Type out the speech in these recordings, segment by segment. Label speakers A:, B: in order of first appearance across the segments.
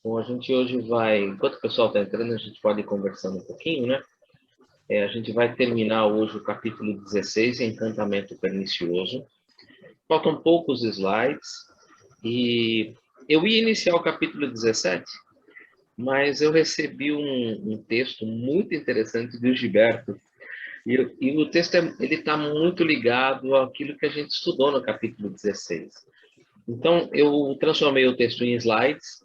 A: Bom, a gente hoje vai, enquanto o pessoal está entrando, a gente pode ir conversando um pouquinho, né? A gente vai terminar hoje o capítulo 16, Encantamento Pernicioso. Faltam poucos slides e eu ia iniciar o capítulo 17, mas eu recebi um texto muito interessante do Gilberto. E o texto ele está muito ligado àquilo que a gente estudou no capítulo 16. Então, eu transformei o texto em slides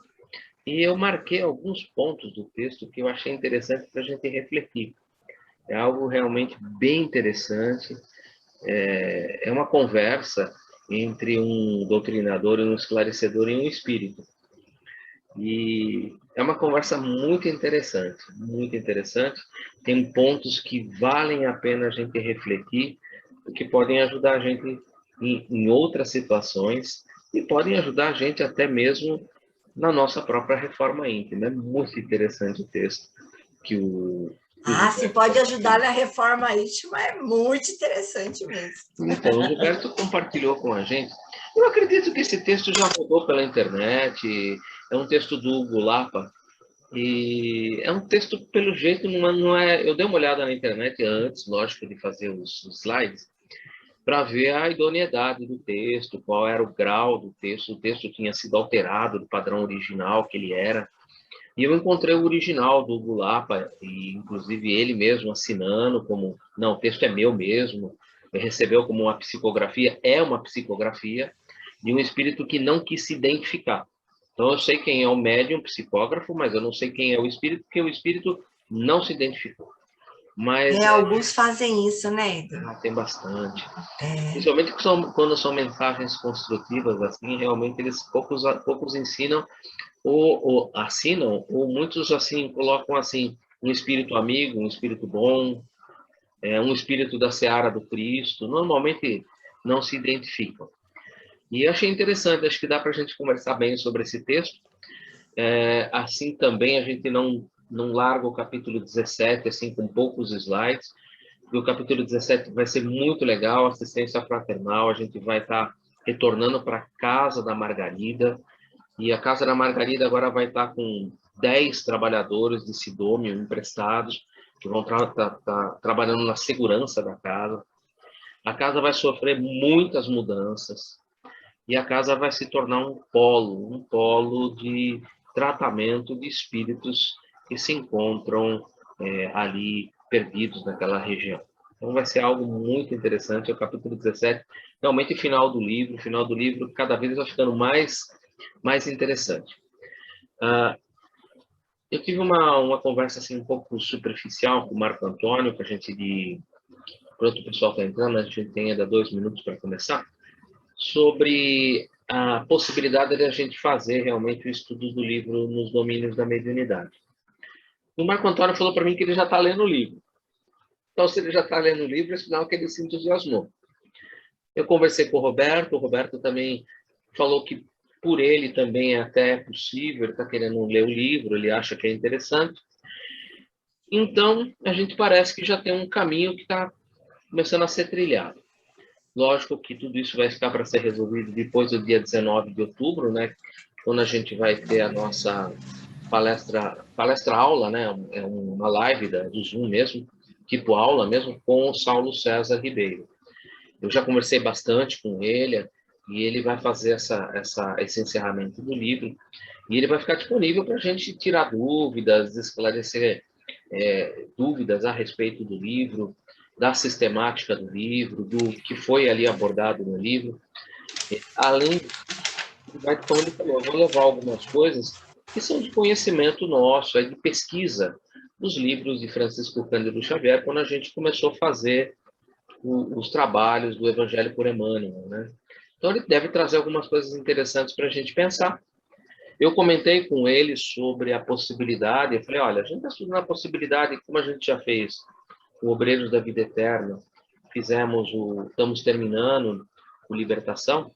A: e eu marquei alguns pontos do texto que eu achei interessante para a gente refletir. É algo realmente bem interessante. É uma conversa entre um doutrinador, um esclarecedor e um espírito. E é uma conversa muito interessante, muito interessante. Tem pontos que valem a pena a gente refletir, que podem ajudar a gente em outras situações e podem ajudar a gente até mesmo na nossa própria reforma íntima. É muito interessante o texto que o
B: Ah, se
A: Gilberto
B: pode ajudar
A: compartilhou.
B: na reforma íntima, é muito interessante mesmo.
A: Então, o Gilberto compartilhou com a gente. Eu acredito que esse texto já rodou pela internet, é um texto do Hugo Lapa, e é um texto, pelo jeito, não é. Eu dei uma olhada na internet antes, lógico, de fazer os slides, para ver a idoneidade do texto, qual era o grau do texto. O texto tinha sido alterado do padrão original que ele era. E eu encontrei o original do Hugo Lapa, e inclusive ele mesmo assinando como, não, o texto é meu mesmo, recebeu como uma psicografia, é uma psicografia de um espírito que não quis se identificar. Então eu sei quem é o médium psicógrafo, mas eu não sei quem é o espírito, porque o espírito não se identificou. Mas
B: Alguns fazem isso, né, Edu?
A: tem bastante.
B: É.
A: Principalmente quando são mensagens construtivas, assim, realmente eles poucos ensinam ou assinam, ou muitos assim colocam assim um espírito amigo, um espírito bom, um espírito da seara do Cristo. Normalmente não se identificam. E eu achei interessante, acho que dá para a gente conversar bem sobre esse texto. Assim também a gente não larga o capítulo 17 assim com poucos slides. E o capítulo 17 vai ser muito legal, assistência fraternal, a gente vai estar retornando para a casa da Margarida. E a Casa da Margarida agora vai estar com 10 trabalhadores de Sidômio emprestados, que vão estar trabalhando na segurança da casa. A casa vai sofrer muitas mudanças e a casa vai se tornar um polo de tratamento de espíritos que se encontram ali perdidos naquela região. Então vai ser algo muito interessante, é o capítulo 17, realmente o final do livro cada vez vai ficando mais interessante. Eu tive uma conversa assim um pouco superficial com o Marco Antônio, que a gente enquanto o pessoal está entrando, a gente tem ainda 2 minutos para começar, sobre a possibilidade de a gente fazer realmente o estudo do livro nos domínios da mediunidade. O Marco Antônio falou para mim que ele já está lendo o livro. Então, se ele já está lendo o livro, é sinal que ele se entusiasmou. Eu conversei com o Roberto também falou que por ele também é até possível, ele está querendo ler o livro, ele acha que é interessante. Então, a gente parece que já tem um caminho que está começando a ser trilhado. Lógico que tudo isso vai ficar para ser resolvido depois do dia 19 de outubro, né? Quando a gente vai ter a nossa palestra-aula, né? É uma live do Zoom mesmo, tipo aula mesmo, com o Saulo César Ribeiro. Eu já conversei bastante com ele e ele vai fazer esse encerramento do livro e ele vai ficar disponível para a gente tirar dúvidas, esclarecer dúvidas a respeito do livro, da sistemática do livro, do que foi ali abordado no livro. Além, como ele falou, eu vou levar algumas coisas que são de conhecimento nosso, de pesquisa dos livros de Francisco Cândido Xavier, quando a gente começou a fazer os trabalhos do Evangelho por Emmanuel, né? Então ele deve trazer algumas coisas interessantes para a gente pensar. Eu comentei com ele sobre a possibilidade, eu falei, olha, a gente está estudando a possibilidade, como a gente já fez o Obreiros da Vida Eterna, estamos terminando o Libertação,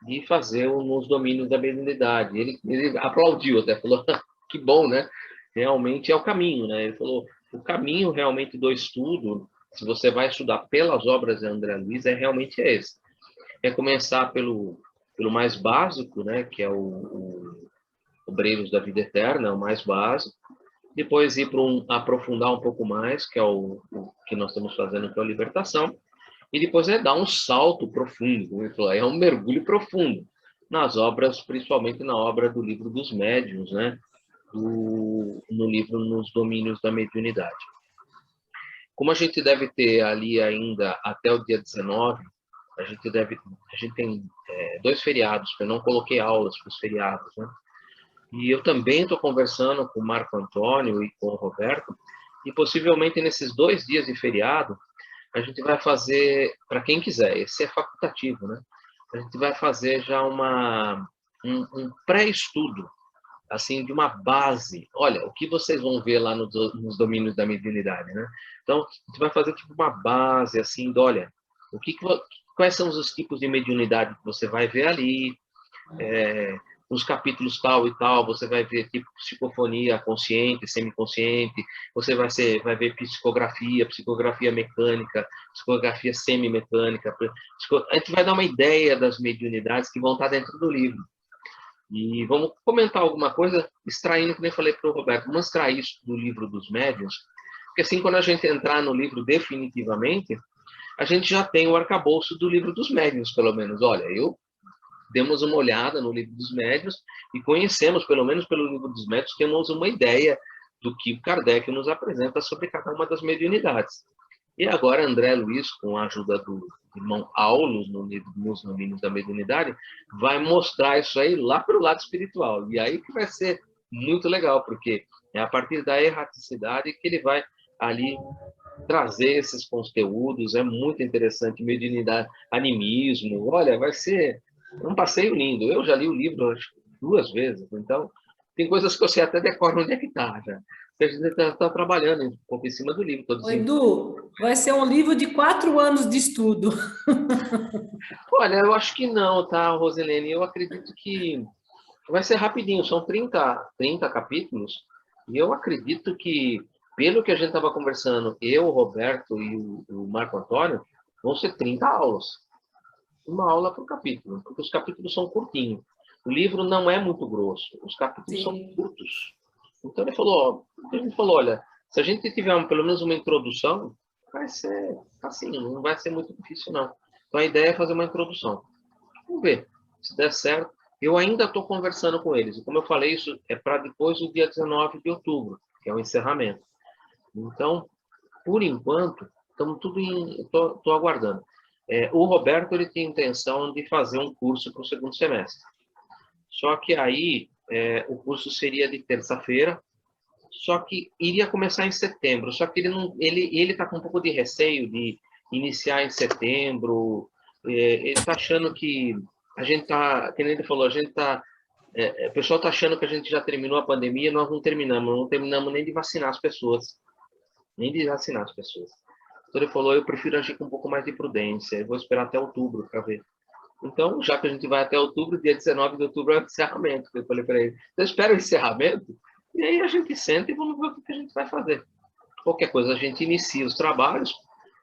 A: de fazer nos domínios da mediunidade. Ele aplaudiu até, falou, que bom, né? Realmente é o caminho, né? Ele falou, o caminho realmente do estudo, se você vai estudar pelas obras de André Luiz, realmente esse. É começar pelo mais básico, né? Que é o Obreiros da Vida Eterna, o mais básico. Depois ir para aprofundar um pouco mais, que é o que nós estamos fazendo, que é a libertação. E depois dar um salto profundo, é um mergulho profundo nas obras, principalmente na obra do Livro dos Médiuns, né? No livro Nos Domínios da Mediunidade. Como a gente deve ter ali ainda até o dia 19, a gente tem 2 feriados, eu não coloquei aulas para os feriados, né? E eu também estou conversando com o Marco Antônio e com o Roberto, e possivelmente nesses 2 dias de feriado, a gente vai fazer, para quem quiser, esse é facultativo, né? A gente vai fazer já um pré-estudo, assim, de uma base. Olha, o que vocês vão ver lá nos domínios da mediunidade, né? Então, a gente vai fazer tipo uma base, assim, olha, quais são os tipos de mediunidade que você vai ver ali, nos capítulos tal e tal, você vai ver tipo psicofonia consciente, semiconsciente, você vai ver psicografia mecânica, psicografia semimecânica. A gente vai dar uma ideia das mediunidades que vão estar dentro do livro. E vamos comentar alguma coisa, extraindo, como eu falei para o Roberto, vamos extrair isso do Livro dos Médiuns, porque assim, quando a gente entrar no livro definitivamente, a gente já tem o arcabouço do Livro dos Médiuns, pelo menos. Olha, demos uma olhada no Livro dos Médiuns e conhecemos, pelo menos pelo Livro dos Médiuns, temos uma ideia do que Kardec nos apresenta sobre cada uma das mediunidades. E agora André Luiz, com a ajuda do irmão Aulos, nos domínios da mediunidade, vai mostrar isso aí lá para o lado espiritual. E aí que vai ser muito legal, porque é a partir da erraticidade que ele vai ali trazer esses conteúdos. É muito interessante, mediunidade, animismo. Olha, vai ser um passeio lindo. Eu já li o livro acho, 2 vezes, então tem coisas que eu sei até decoro onde é que está já. A gente está trabalhando um pouco em cima do livro.
C: Ô, Edu, vai ser um livro de 4 anos de estudo.
A: Olha, eu acho que não, tá, Rosilene? Eu acredito que vai ser rapidinho, são 30 capítulos, e eu acredito que, pelo que a gente estava conversando, eu, o Roberto e o Marco Antônio, vão ser 30 aulas. Uma aula por capítulo, porque os capítulos são curtinhos. O livro não é muito grosso, os capítulos são curtos. Então a gente falou, olha, se a gente tiver pelo menos uma introdução, vai ser assim, não vai ser muito difícil, não. Então a ideia é fazer uma introdução. Vamos ver, se der certo. Eu ainda estou conversando com eles, e como eu falei, isso é para depois do dia 19 de outubro, que é o encerramento. Então, por enquanto, estamos tudo estou aguardando. O Roberto ele tem intenção de fazer um curso para o 2º semestre. Só que aí o curso seria de terça-feira, só que iria começar em setembro. Só que ele está com um pouco de receio de iniciar em setembro. Ele está achando que a gente está, como ele falou, o pessoal está achando que a gente já terminou a pandemia, nós não terminamos nem de vacinar as pessoas. Então ele falou, eu prefiro agir com um pouco mais de prudência, eu vou esperar até outubro para ver. Então, já que a gente vai até outubro, dia 19 de outubro é o encerramento. Eu falei para ele, então espera o encerramento, e aí a gente senta e vamos ver o que a gente vai fazer. Qualquer coisa, a gente inicia os trabalhos,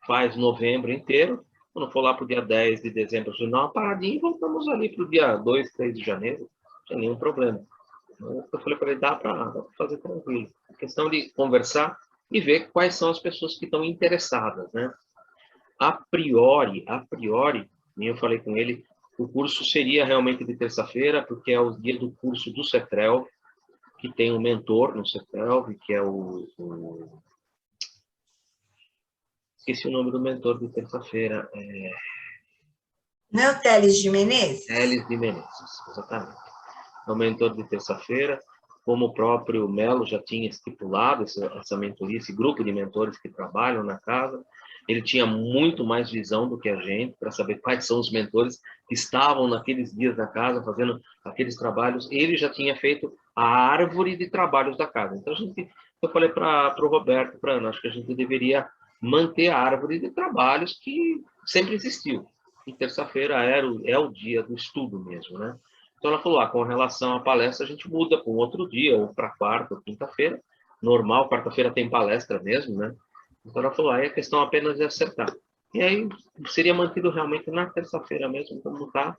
A: faz novembro inteiro, quando for lá para o dia 10 de dezembro, a gente dá uma paradinha e voltamos ali para o dia 2, 3 de janeiro, sem nenhum problema. Então, eu falei para ele, dá para fazer tranquilo. A questão de conversar e ver quais são as pessoas que estão interessadas, né? A priori, eu falei com ele, o curso seria realmente de terça-feira, porque é o dia do curso do CETREL, que tem um mentor no CETREL, que é esqueci o nome do mentor de terça-feira.
B: Não é o Teles de Menezes?
A: Teles de Menezes, exatamente. É o mentor de terça-feira, como o próprio Melo já tinha estipulado essa mentoria, esse grupo de mentores que trabalham na casa. Ele tinha muito mais visão do que a gente para saber quais são os mentores que estavam naqueles dias na casa fazendo aqueles trabalhos. Ele já tinha feito a árvore de trabalhos da casa. Então, eu falei para o Roberto, para a Ana, acho que a gente deveria manter a árvore de trabalhos que sempre existiu. E terça-feira é o dia do estudo mesmo, né? Então ela falou, com relação à palestra, a gente muda para um outro dia, ou para quarta ou quinta-feira. Normal, quarta-feira tem palestra mesmo, né? Então ela falou, aí é questão apenas de acertar. E aí seria mantido realmente na terça-feira mesmo, como está,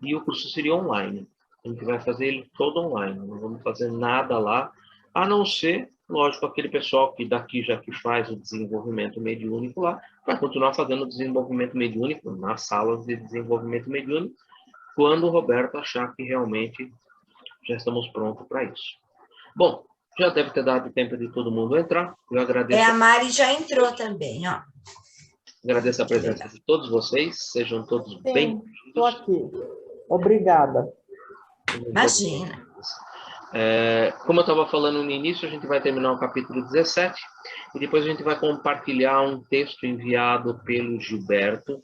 A: e o curso seria online. a gente vai fazer ele todo online, não vamos fazer nada lá, a não ser, lógico, aquele pessoal que daqui já que faz o desenvolvimento mediúnico lá, vai continuar fazendo o desenvolvimento mediúnico nas salas de desenvolvimento mediúnico, quando o Roberto achar que realmente já estamos prontos para isso. Bom, já deve ter dado tempo de todo mundo entrar. Eu agradeço.
B: A Mari já entrou também, ó.
A: Agradeço a presença de todos vocês. Sejam todos bem.
D: Estou aqui. Obrigada.
B: Imagina.
A: Como eu estava falando no início, a gente vai terminar o capítulo 17 e depois a gente vai compartilhar um texto enviado pelo Gilberto,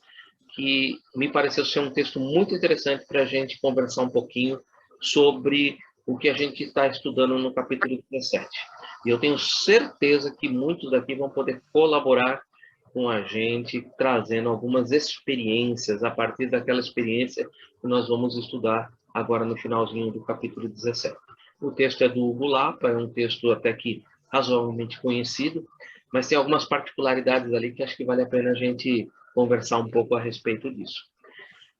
A: que me pareceu ser um texto muito interessante para a gente conversar um pouquinho sobre o que a gente está estudando no capítulo 17. E eu tenho certeza que muitos daqui vão poder colaborar com a gente, trazendo algumas experiências, a partir daquela experiência que nós vamos estudar agora no finalzinho do capítulo 17. O texto é do Hugo Lapa, é um texto até que razoavelmente conhecido, mas tem algumas particularidades ali que acho que vale a pena a gente conversar um pouco a respeito disso.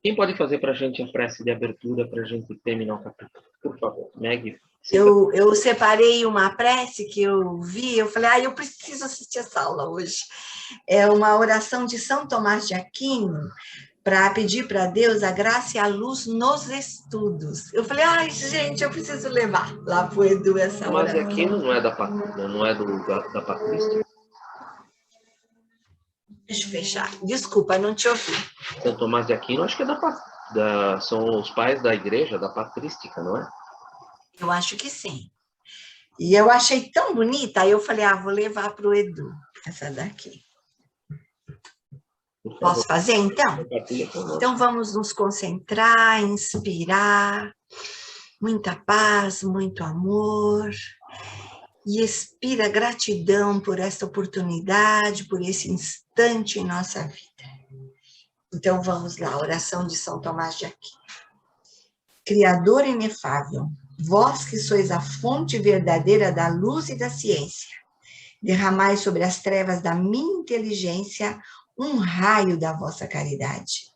A: Quem pode fazer para a gente a prece de abertura para a gente terminar o capítulo? Por favor, Meg.
B: Eu separei uma prece que eu vi, eu falei, eu preciso assistir essa aula hoje. É uma oração de São Tomás de Aquino, para pedir para Deus a graça e a luz nos estudos. Eu falei, gente, eu preciso levar lá para o Edu essa oração.
A: Mas Aquino não é da Patrística?
B: Deixa eu fechar. Desculpa, não te ouvi.
A: São Tomás de Aquino, acho que é são os pais da igreja, da patrística, não é?
B: Eu acho que sim. E eu achei tão bonita, aí eu falei, vou levar para o Edu essa daqui. Posso fazer, então? Então, vamos nos concentrar, inspirar, muita paz, muito amor, e expira gratidão por esta oportunidade, por esse instante em nossa vida. Então, vamos lá, oração de São Tomás de Aquino. Criador inefável, vós que sois a fonte verdadeira da luz e da ciência, derramai sobre as trevas da minha inteligência um raio da vossa caridade.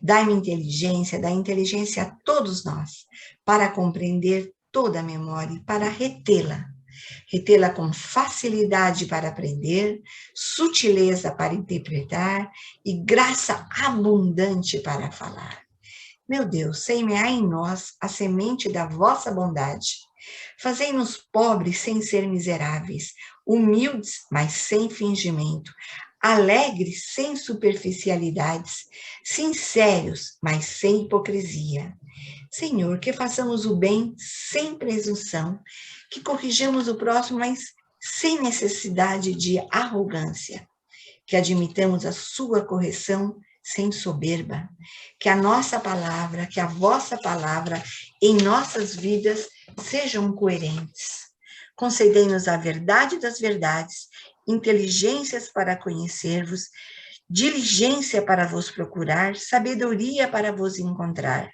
B: Dai-me inteligência, dai inteligência a todos nós, para compreender toda a memória e para retê-la. Retê-la com facilidade para aprender, sutileza para interpretar e graça abundante para falar. Meu Deus, semeai em nós a semente da vossa bondade. Fazei-nos pobres sem ser miseráveis, humildes, mas sem fingimento, alegres sem superficialidades, sinceros, mas sem hipocrisia. Senhor, que façamos o bem sem presunção, que corrijamos o próximo, mas sem necessidade de arrogância, que admitamos a sua correção sem soberba, que a nossa palavra, que a vossa palavra em nossas vidas sejam coerentes. Concedei-nos a verdade das verdades, inteligências para conhecer-vos, diligência para vos procurar, sabedoria para vos encontrar,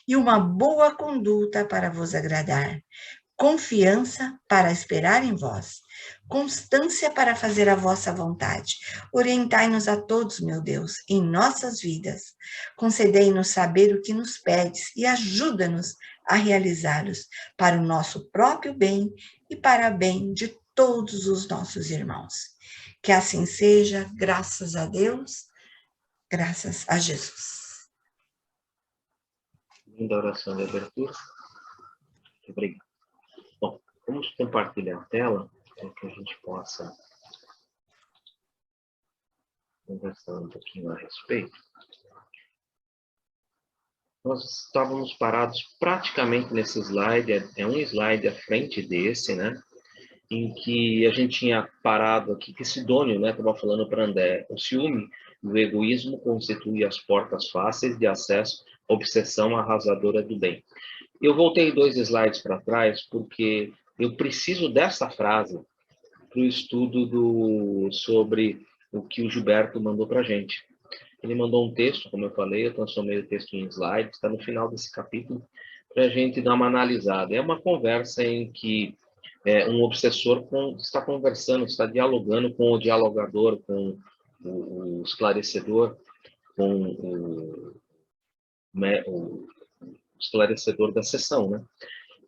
B: e uma boa conduta para vos agradar, confiança para esperar em vós, constância para fazer a vossa vontade. Orientai-nos a todos, meu Deus, em nossas vidas. Concedei-nos saber o que nos pedes e ajuda-nos a realizá-los para o nosso próprio bem e para o bem de todos os nossos irmãos. Que assim seja, graças a Deus, graças a Jesus.
A: Linda oração de abertura. Obrigado. Bom, vamos compartilhar a tela para que a gente possa conversar um pouquinho a respeito. Nós estávamos parados praticamente nesse slide, é um slide à frente desse, né? Em que a gente tinha parado aqui, que Sidônio, né, estava falando para André, o ciúme e o egoísmo constituem as portas fáceis de acesso à obsessão arrasadora do bem. Eu voltei 2 slides para trás, porque eu preciso dessa frase para o estudo sobre o que o Gilberto mandou para a gente. Ele mandou um texto, como eu falei, eu transformei o texto em slide, está no final desse capítulo, para a gente dar uma analisada. É uma conversa em que um obsessor está conversando, está dialogando com o dialogador, com o esclarecedor, com o esclarecedor da sessão, né?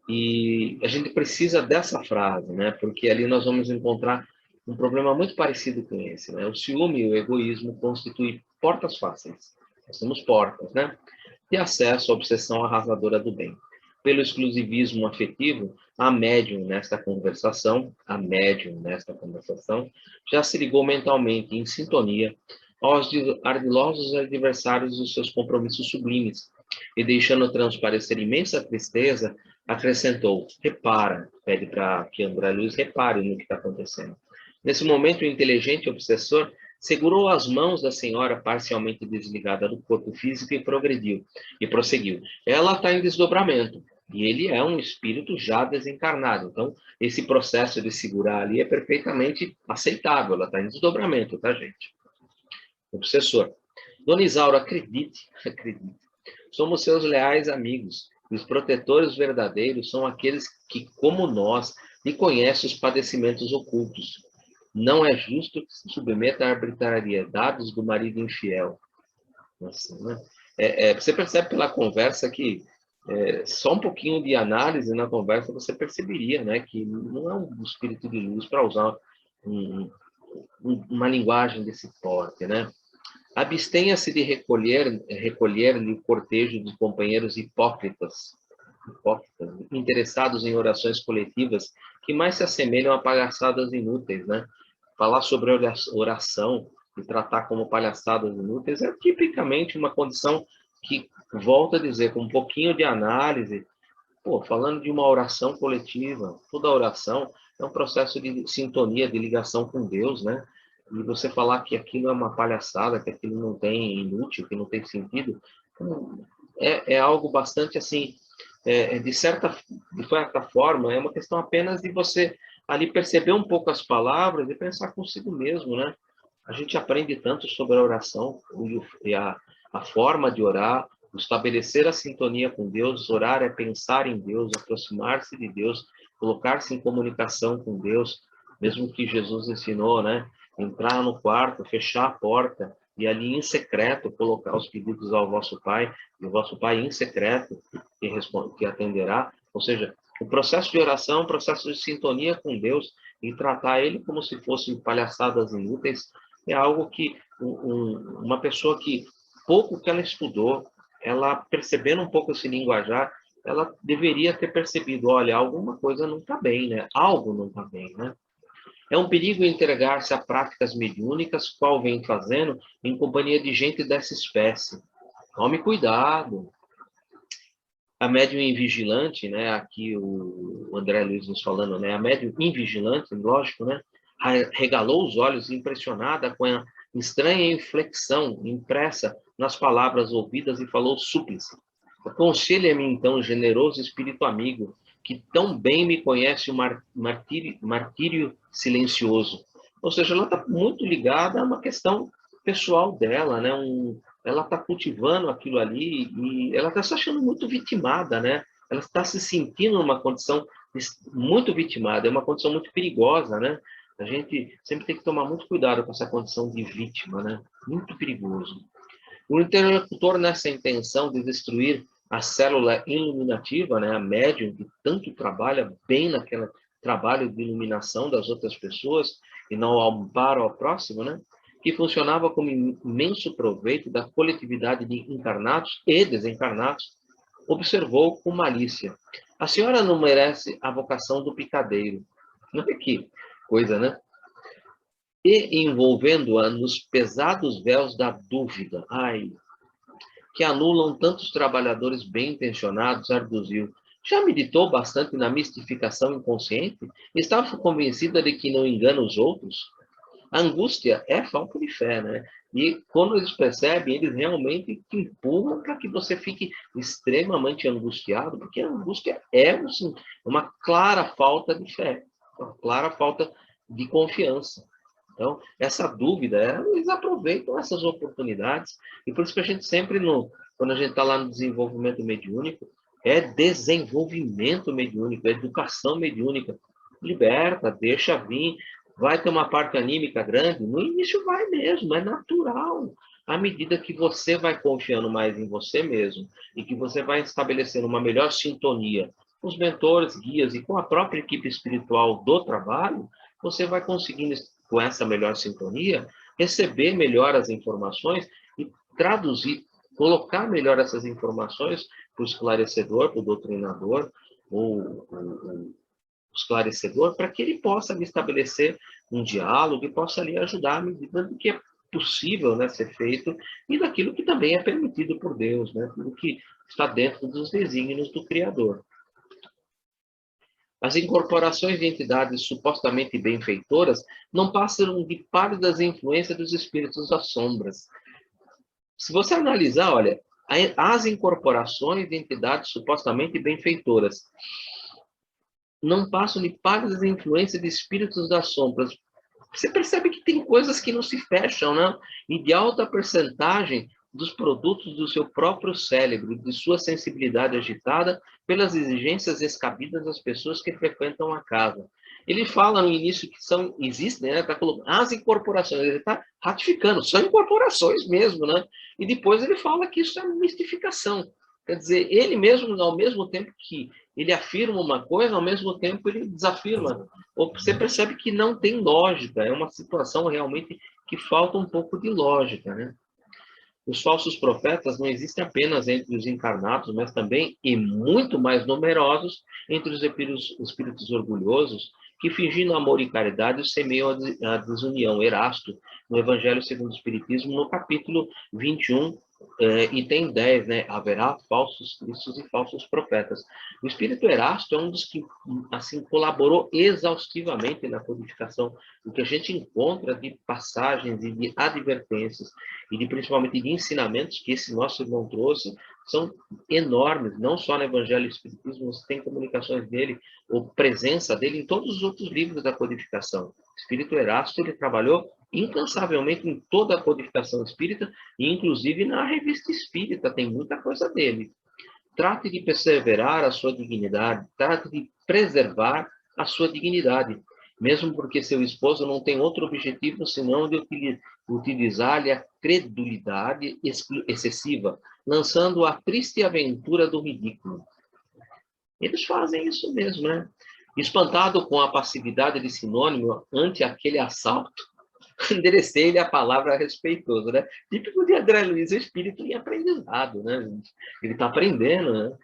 A: E a gente precisa dessa frase, né? Porque ali nós vamos encontrar um problema muito parecido com esse, né? O ciúme e o egoísmo constituem portas fáceis. Nós temos portas, né? De acesso à obsessão arrasadora do bem. Pelo exclusivismo afetivo, a médium nesta conversação já se ligou mentalmente em sintonia aos ardilosos adversários dos seus compromissos sublimes, e deixando transparecer imensa tristeza, acrescentou: repara, pede para que André Luiz repare no que está acontecendo. Nesse momento, o inteligente obsessor segurou as mãos da senhora parcialmente desligada do corpo físico e prosseguiu. Ela está em desdobramento, e ele é um espírito já desencarnado. Então, esse processo de segurar ali é perfeitamente aceitável. Ela está em desdobramento, tá, gente? Obsessor. Dona Isaura, acredite. Somos seus leais amigos. Os protetores verdadeiros são aqueles que, como nós, lhe conhecem os padecimentos ocultos. Não é justo que se submeta a arbitrariedades do marido infiel. Nossa, né? Você percebe pela conversa que só um pouquinho de análise na conversa você perceberia, né, que não é um espírito de luz para usar uma linguagem desse porte, né? Abstenha-se de recolher-lhe o cortejo de companheiros hipócritas, interessados em orações coletivas que mais se assemelham a palhaçadas inúteis, né? Falar sobre oração e tratar como palhaçadas inúteis é tipicamente uma condição que, volto a dizer, com um pouquinho de análise, falando de uma oração coletiva, toda oração é um processo de sintonia, de ligação com Deus, né? E você falar que aquilo é uma palhaçada, que aquilo não tem inútil, que não tem sentido, é algo bastante assim, de certa forma, é uma questão apenas de você ali perceber um pouco as palavras e pensar consigo mesmo, né? A gente aprende tanto sobre a oração e a forma de orar, estabelecer a sintonia com Deus. Orar é pensar em Deus, aproximar-se de Deus, colocar-se em comunicação com Deus, mesmo que Jesus ensinou, né? Entrar no quarto, fechar a porta e ali em secreto colocar os pedidos ao vosso Pai, e o vosso Pai em secreto que atenderá. Ou seja, o processo de oração é um processo de sintonia com Deus, e tratar ele como se fossem palhaçadas inúteis é algo que uma pessoa que pouco que ela estudou, ela percebendo um pouco esse linguajar, ela deveria ter percebido, olha, alguma coisa não está bem, né? Algo não está bem, né? É um perigo entregar-se a práticas mediúnicas, qual vem fazendo, em companhia de gente dessa espécie. Tome cuidado. A médium invigilante, né? Aqui o André Luiz nos falando, né? A médium invigilante, lógico, né? Regalou os olhos, impressionada com a estranha inflexão impressa nas palavras ouvidas, e falou súplice. Aconselha-me, então, generoso espírito amigo, que tão bem me conhece o martírio silencioso. Ou seja, ela está muito ligada a uma questão pessoal dela, né? Ela está cultivando aquilo ali e ela está se achando muito vitimada, né? Ela está se sentindo numa condição muito vitimada, é uma condição muito perigosa, né? A gente sempre tem que tomar muito cuidado com essa condição de vítima, né? Muito perigoso. O interlocutor, nessa intenção de destruir a célula iluminativa, né, a médium, que tanto trabalha bem naquele trabalho de iluminação das outras pessoas e não amparo ao próximo, né, que funcionava como imenso proveito da coletividade de encarnados e desencarnados, observou com malícia: a senhora não merece a vocação do picadeiro. Não é que coisa, né? E envolvendo-a nos pesados véus da dúvida, que anulam tantos trabalhadores bem-intencionados, arduziu. Já meditou bastante na mistificação inconsciente? Estava convencida de que não engana os outros? A angústia é falta de fé, né? E quando eles percebem, eles realmente te empurram para que você fique extremamente angustiado, porque a angústia é uma clara falta de fé, uma clara falta de confiança. Então, essa dúvida, eles aproveitam essas oportunidades, e por isso que a gente sempre, quando a gente está lá no desenvolvimento mediúnico, é desenvolvimento mediúnico, é educação mediúnica. Liberta, deixa vir, vai ter uma parte anímica grande, no início vai mesmo, é natural. à medida que você vai confiando mais em você mesmo e que você vai estabelecendo uma melhor sintonia com os mentores, guias e com a própria equipe espiritual do trabalho, você vai conseguindo, com essa melhor sintonia, receber melhor as informações e traduzir, colocar melhor essas informações para o esclarecedor, para o doutrinador, ou o esclarecedor, para que ele possa ali estabelecer um diálogo e possa ali ajudar à medida do que é possível, né, ser feito e daquilo que também é permitido por Deus, né, tudo que está dentro dos desígnios do Criador. As incorporações de entidades supostamente benfeitoras não passam de pálidas influências dos espíritos das sombras. Se você analisar, olha, as incorporações de entidades supostamente benfeitoras não passam de pálidas influências de espíritos das sombras. Você percebe que tem coisas que não se fecham, né? E de alta percentagem dos produtos do seu próprio cérebro, de sua sensibilidade agitada pelas exigências descabidas das pessoas que frequentam a casa. Ele fala no início que existem, né? Tá colocando as incorporações, ele está ratificando, são incorporações mesmo, né? E depois ele fala que isso é mistificação. Quer dizer, ele mesmo, ao mesmo tempo que ele afirma uma coisa, ao mesmo tempo ele desafirma. Você percebe que não tem lógica, é uma situação realmente que falta um pouco de lógica, né? Os falsos profetas não existem apenas entre os encarnados, mas também, e muito mais numerosos, entre os espíritos orgulhosos, que, fingindo amor e caridade, semeiam a desunião. Erasto, no Evangelho segundo o Espiritismo, no capítulo 21, item 10, né? Haverá falsos cristos e falsos profetas. O espírito Erasto é um dos que, assim, colaborou exaustivamente na codificação. O que a gente encontra de passagens e de advertências, e principalmente de ensinamentos que esse nosso irmão trouxe, são enormes, não só no Evangelho e Espiritismo, você tem comunicações dele, ou presença dele em todos os outros livros da codificação. O espírito Erasto, ele trabalhou incansavelmente em toda a codificação espírita, e inclusive na revista espírita, tem muita coisa dele. Trate de perseverar a sua dignidade, trate de preservar a sua dignidade, mesmo porque seu esposo não tem outro objetivo senão de utilizar-lhe a credulidade excessiva, lançando a triste aventura do ridículo. Eles fazem isso mesmo, né? Espantado com a passividade de sinônimo ante aquele assalto, enderecei-lhe a palavra respeitosa, né? Típico de André Luiz, o espírito em aprendizado, né? Ele está aprendendo, né?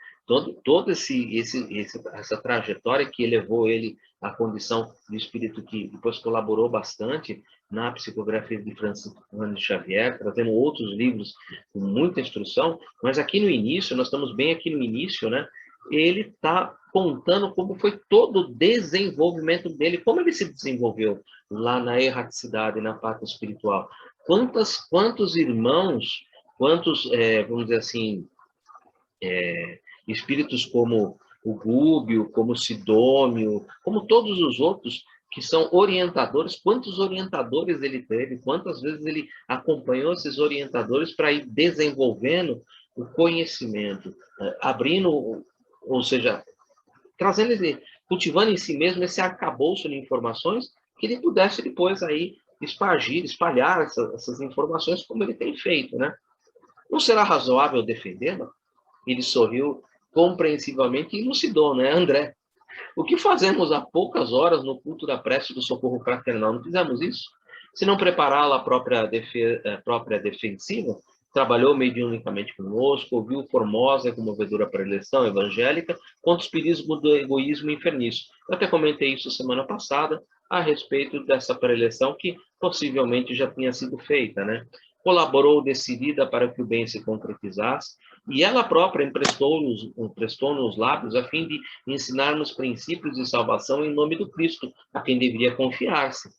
A: Todo essa trajetória que elevou ele à condição de espírito que depois colaborou bastante na psicografia de Francisco de Xavier, trazendo outros livros com muita instrução, mas aqui no início, nós estamos bem aqui no início, né? Ele está contando como foi todo o desenvolvimento dele, como ele se desenvolveu lá na erraticidade, na parte espiritual. Quantos irmãos, vamos dizer assim, espíritos como o Gúbio, como o Sidônio, como todos os outros que são orientadores, quantos orientadores ele teve, quantas vezes ele acompanhou esses orientadores para ir desenvolvendo o conhecimento, abrindo, ou seja, trazendo cultivando em si mesmo esse arcabouço de informações que ele pudesse depois aí espalhar essas informações como ele tem feito, né? Não será razoável defendê-la? Ele sorriu compreensivamente e elucidou, né? André, o que fazemos há poucas horas no culto da prece do socorro fraternal? Não fizemos isso? Se não prepará-la a própria defensiva, trabalhou mediunicamente conosco, ouviu formosa e comovedora preleção evangélica contra os perigos do egoísmo enfermiço. Eu até comentei isso semana passada a respeito dessa preleção que possivelmente já tinha sido feita, né? Colaborou decidida para que o bem se concretizasse, e ela própria emprestou-nos lábios a fim de ensinar-nos princípios de salvação em nome do Cristo, a quem deveria confiar-se.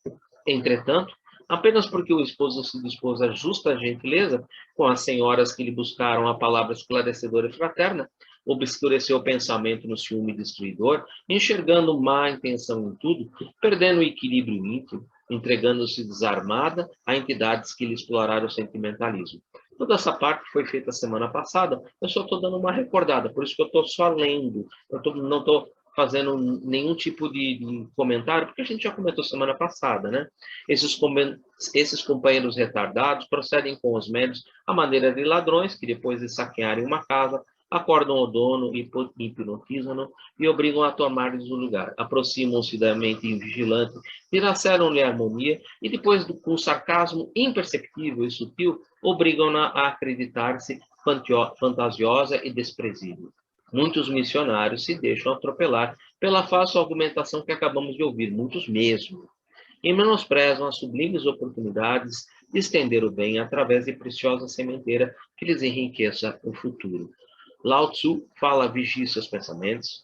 A: Entretanto, apenas porque o esposo se dispôs à justa gentileza com as senhoras que lhe buscaram a palavra esclarecedora e fraterna, obscureceu o pensamento no ciúme destruidor, enxergando má intenção em tudo, perdendo o equilíbrio íntimo, entregando-se desarmada a entidades que lhe exploraram o sentimentalismo. Toda essa parte foi feita semana passada, eu só estou dando uma recordada, por isso que eu estou só lendo, não estou fazendo nenhum tipo de comentário, porque a gente já comentou semana passada, né? Esses companheiros retardados procedem com os médios à maneira de ladrões, que depois de saquearem uma casa, acordam o dono, hipnotizam-no e obrigam a tomar-lhes o lugar. Aproximam-se da mente vigilante, dilaceram-lhe a harmonia e depois, com sarcasmo imperceptível e sutil, obrigam-na a acreditar-se fantasiosa e desprezível. Muitos missionários se deixam atropelar pela falsa argumentação que acabamos de ouvir, muitos mesmo, e menosprezam as sublimes oportunidades de estender o bem através de preciosa sementeira que lhes enriqueça o futuro. Lao Tzu fala: vigie seus pensamentos,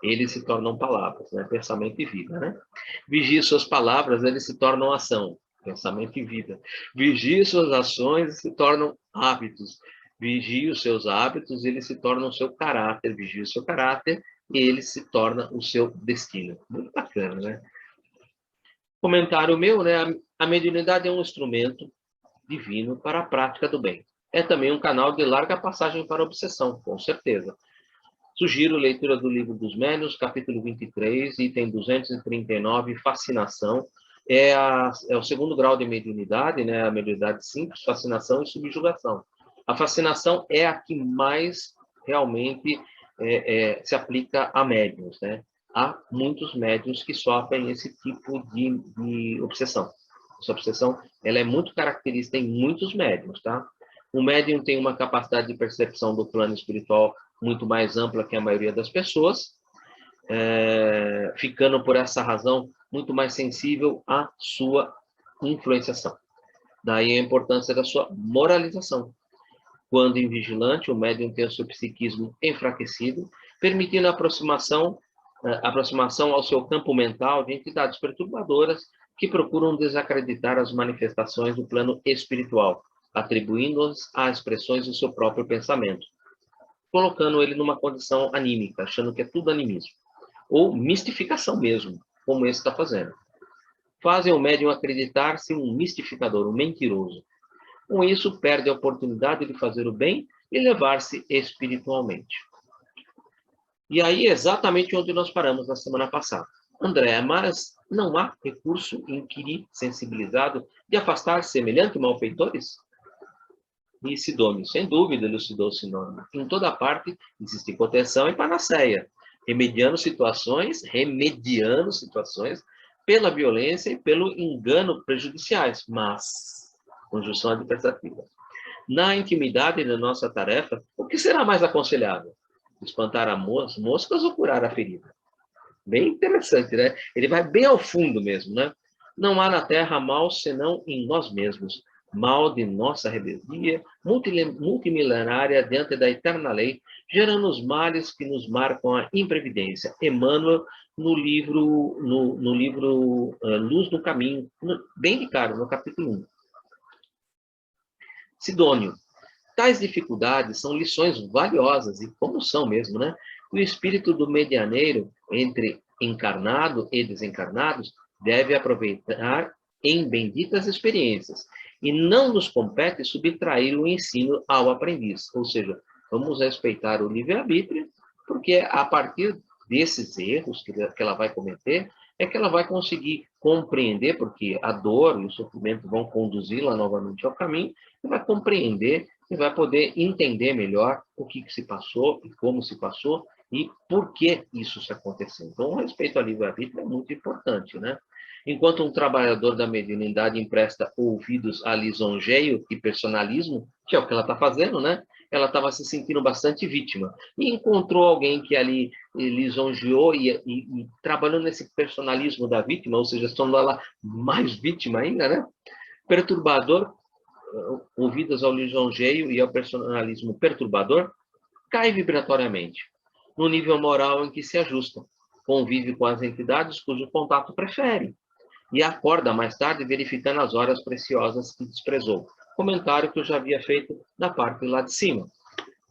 A: eles se tornam palavras, né? Pensamento e vida, né? Vigie suas palavras, eles se tornam ação, pensamento e vida. Vigie suas ações, se tornam hábitos. Vigie os seus hábitos, eles se tornam o seu caráter. Vigie o seu caráter e ele se torna o seu destino. Muito bacana, né? Comentário meu, né? A mediunidade é um instrumento divino para a prática do bem. É também um canal de larga passagem para a obsessão, com certeza. Sugiro leitura do Livro dos Médiuns, capítulo 23, item 239, fascinação. É o segundo grau de mediunidade, né? A mediunidade simples, fascinação e subjugação. A fascinação é a que mais realmente se aplica a médiuns, né? Há muitos médiuns que sofrem esse tipo de obsessão. Essa obsessão, ela é muito característica em muitos médiuns, tá? O médium tem uma capacidade de percepção do plano espiritual muito mais ampla que a maioria das pessoas, ficando por essa razão muito mais sensível à sua influenciação. Daí a importância da sua moralização. Quando invigilante, o médium tem o seu psiquismo enfraquecido, permitindo a aproximação ao seu campo mental de entidades perturbadoras que procuram desacreditar as manifestações do plano espiritual, atribuindo-as a expressões do seu próprio pensamento, colocando ele numa condição anímica, achando que é tudo animismo, ou mistificação mesmo, como esse está fazendo. Fazem o médium acreditar-se um mistificador, um mentiroso. Com isso, perde a oportunidade de fazer o bem e levar-se espiritualmente. E aí, exatamente onde nós paramos na semana passada. André, mas não há recurso inquiri sensibilizado de afastar semelhante malfeitores? E Sidônio, sem dúvida, elucidou Sinônimo. Em toda parte existe contenção e panaceia, remediando situações pela violência e pelo engano prejudiciais, mas, conjunção adversativa. Na intimidade da nossa tarefa, o que será mais aconselhável? Espantar as moscas ou curar a ferida? Bem interessante, né? Ele vai bem ao fundo mesmo, né? Não há na terra mal senão em nós mesmos, mal de nossa rebeldia multimilenária diante da eterna lei, gerando os males que nos marcam a imprevidência. Emmanuel, no livro Luz no Caminho, bem de cara, no capítulo 1. Sidônio, tais dificuldades são lições valiosas, e como são mesmo, né? O espírito do medianeiro entre encarnado e desencarnados deve aproveitar em benditas experiências, e não nos compete subtrair o ensino ao aprendiz. Ou seja, vamos respeitar o livre-arbítrio, porque a partir desses erros que ela vai cometer, é que ela vai conseguir compreender, porque a dor e o sofrimento vão conduzi-la novamente ao caminho, e vai compreender e vai poder entender melhor o que se passou e como se passou e por que isso se aconteceu. Então, o respeito ao livre-arbítrio é muito importante, né? Enquanto um trabalhador da mediunidade empresta ouvidos a lisonjeio e personalismo, que é o que ela está fazendo, né? Ela estava se sentindo bastante vítima. E encontrou alguém que ali lisonjeou e trabalhando nesse personalismo da vítima, ou seja, tornou ela mais vítima ainda, né? Perturbador, ouvidas ao lisonjeio e ao personalismo perturbador, cai vibratoriamente, no nível moral em que se ajusta, convive com as entidades cujo contato prefere, e acorda mais tarde verificando as horas preciosas que desprezou. Comentário que eu já havia feito na parte lá de cima.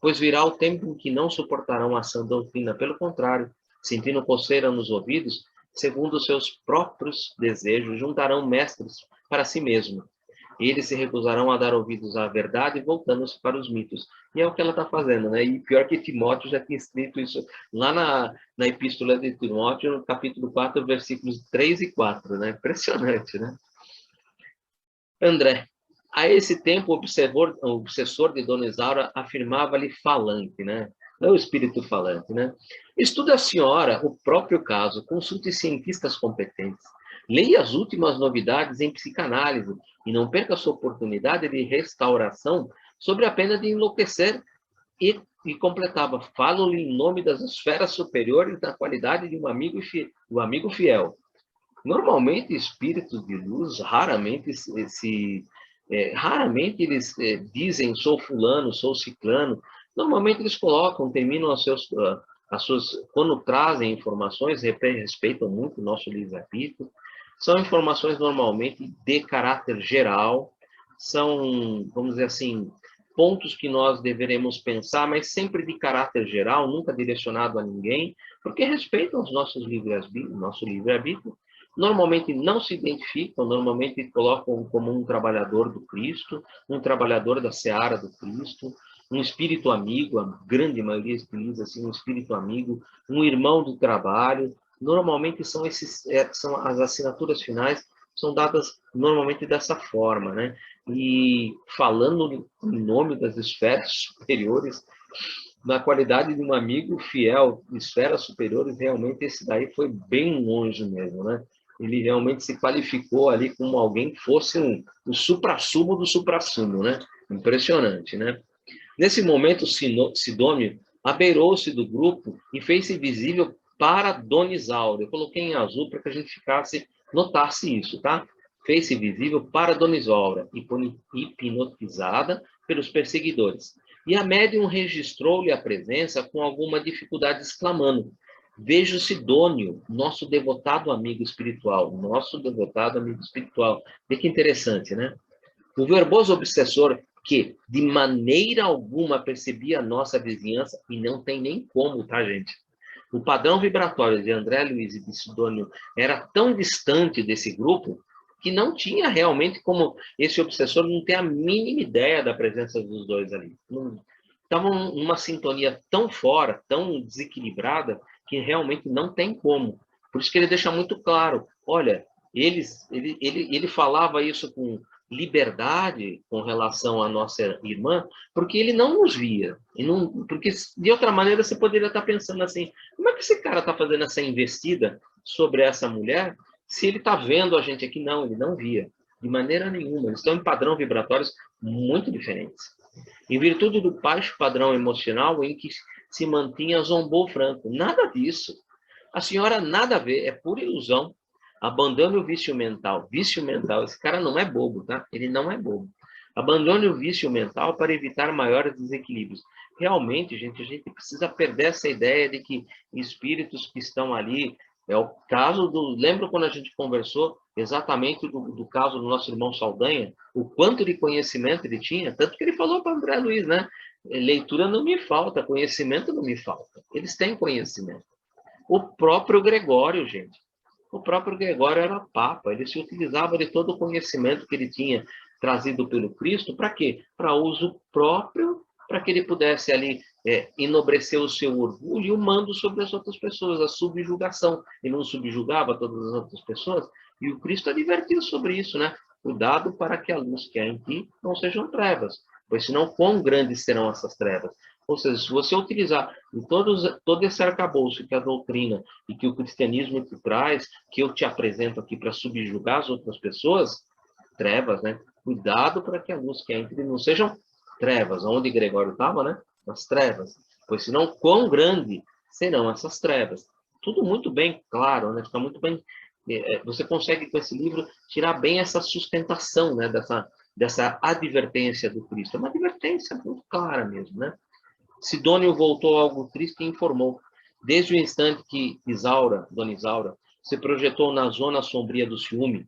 A: Pois virá o tempo em que não suportarão a sã doutrina, pelo contrário, sentindo coceira nos ouvidos, segundo os seus próprios desejos, juntarão mestres para si mesmo. Eles se recusarão a dar ouvidos à verdade, voltando-se para os mitos. E é o que ela está fazendo, né? E pior que Timóteo já tinha escrito isso lá na Epístola de Timóteo, no capítulo 4, versículos 3 e 4, né? Impressionante, né? André, a esse tempo, o obsessor de Dona Isaura afirmava-lhe falante, né? Não é o espírito falante, né? Estude a senhora o próprio caso, consulte cientistas competentes, leia as últimas novidades em psicanálise e não perca a sua oportunidade de restauração sobre a pena de enlouquecer. E completava, falo-lhe em nome das esferas superiores na qualidade de um amigo fiel. Normalmente, espíritos de luz, raramente eles dizem, sou fulano, sou ciclano. Normalmente eles terminam as suas, quando trazem informações, respeitam muito o nosso livre-arbítrio. São informações normalmente de caráter geral, são, vamos dizer assim, pontos que nós deveremos pensar, mas sempre de caráter geral, nunca direcionado a ninguém, porque respeitam os nossos nosso livre-arbítrio. Normalmente não se identificam, normalmente colocam como um trabalhador do Cristo, um trabalhador da seara do Cristo, um espírito amigo, a grande maioria utiliza assim, um espírito amigo, um irmão do trabalho. Normalmente são as assinaturas finais são dadas normalmente dessa forma, né? E falando em nome das esferas superiores, na qualidade de um amigo fiel, esferas superiores, realmente esse daí foi bem longe mesmo, né? Ele realmente se qualificou ali como alguém que fosse o suprassumo do suprassumo, né? Impressionante, né? Nesse momento, Sidônio abeirou-se do grupo e fez-se visível para Dona Isaura. Eu coloquei em azul para que a gente notasse isso, tá? Fez-se visível para Dona Isaura, hipnotizada pelos perseguidores. E a médium registrou-lhe a presença com alguma dificuldade, exclamando: vejo Sidônio, nosso devotado amigo espiritual. Nosso devotado amigo espiritual. Vê que interessante, né? O verboso obsessor que, de maneira alguma, percebia a nossa vizinhança, e não tem nem como, tá, gente? O padrão vibratório de André Luiz e de Sidônio era tão distante desse grupo que não tinha realmente como esse obsessor não ter a mínima ideia da presença dos dois ali. Estavam numa sintonia tão fora, tão desequilibrada, que realmente não tem como. Por isso que ele deixa muito claro, olha, ele falava isso com liberdade com relação à nossa irmã, porque ele não nos via. Porque, de outra maneira, você poderia estar pensando assim, como é que esse cara está fazendo essa investida sobre essa mulher, se ele está vendo a gente aqui? Não, ele não via, de maneira nenhuma. Eles estão em padrão vibratórios muito diferentes. Em virtude do baixo padrão emocional em que se mantinha, zombou Franco. Nada disso. A senhora nada a ver, é pura ilusão. Abandone o vício mental. Vício mental, esse cara não é bobo, tá? Ele não é bobo. Abandone o vício mental para evitar maiores desequilíbrios. Realmente, gente, a gente precisa perder essa ideia de que espíritos que estão ali... É o caso do... Lembra quando a gente conversou exatamente do caso do nosso irmão Saldanha? O quanto de conhecimento ele tinha? Tanto que ele falou para André Luiz, né? Leitura não me falta, conhecimento não me falta. Eles têm conhecimento. O próprio Gregório, gente. O próprio Gregório era papa. Ele se utilizava de todo o conhecimento que ele tinha trazido pelo Cristo. Para quê? Para uso próprio, para que ele pudesse ali enobrecer o seu orgulho e o mando sobre as outras pessoas, a subjugação. Ele não subjugava todas as outras pessoas, e o Cristo advertiu sobre isso, né? Cuidado para que a luz que há em ti não sejam trevas, pois senão quão grandes serão essas trevas. Ou seja, se você utilizar em todo esse arcabouço que a doutrina e que o cristianismo te traz, que eu te apresento aqui para subjugar as outras pessoas, trevas, né? Cuidado para que a luz que há em ti não sejam trevas, onde Gregório estava, né? Nas trevas, pois senão quão grande serão essas trevas. Tudo muito bem claro, né? Fica muito bem. Você consegue com esse livro tirar bem essa sustentação, né? Dessa advertência do Cristo. É uma advertência muito clara mesmo, né? Sidônio voltou algo triste e informou: desde o instante que Dona Isaura, se projetou na zona sombria do ciúme,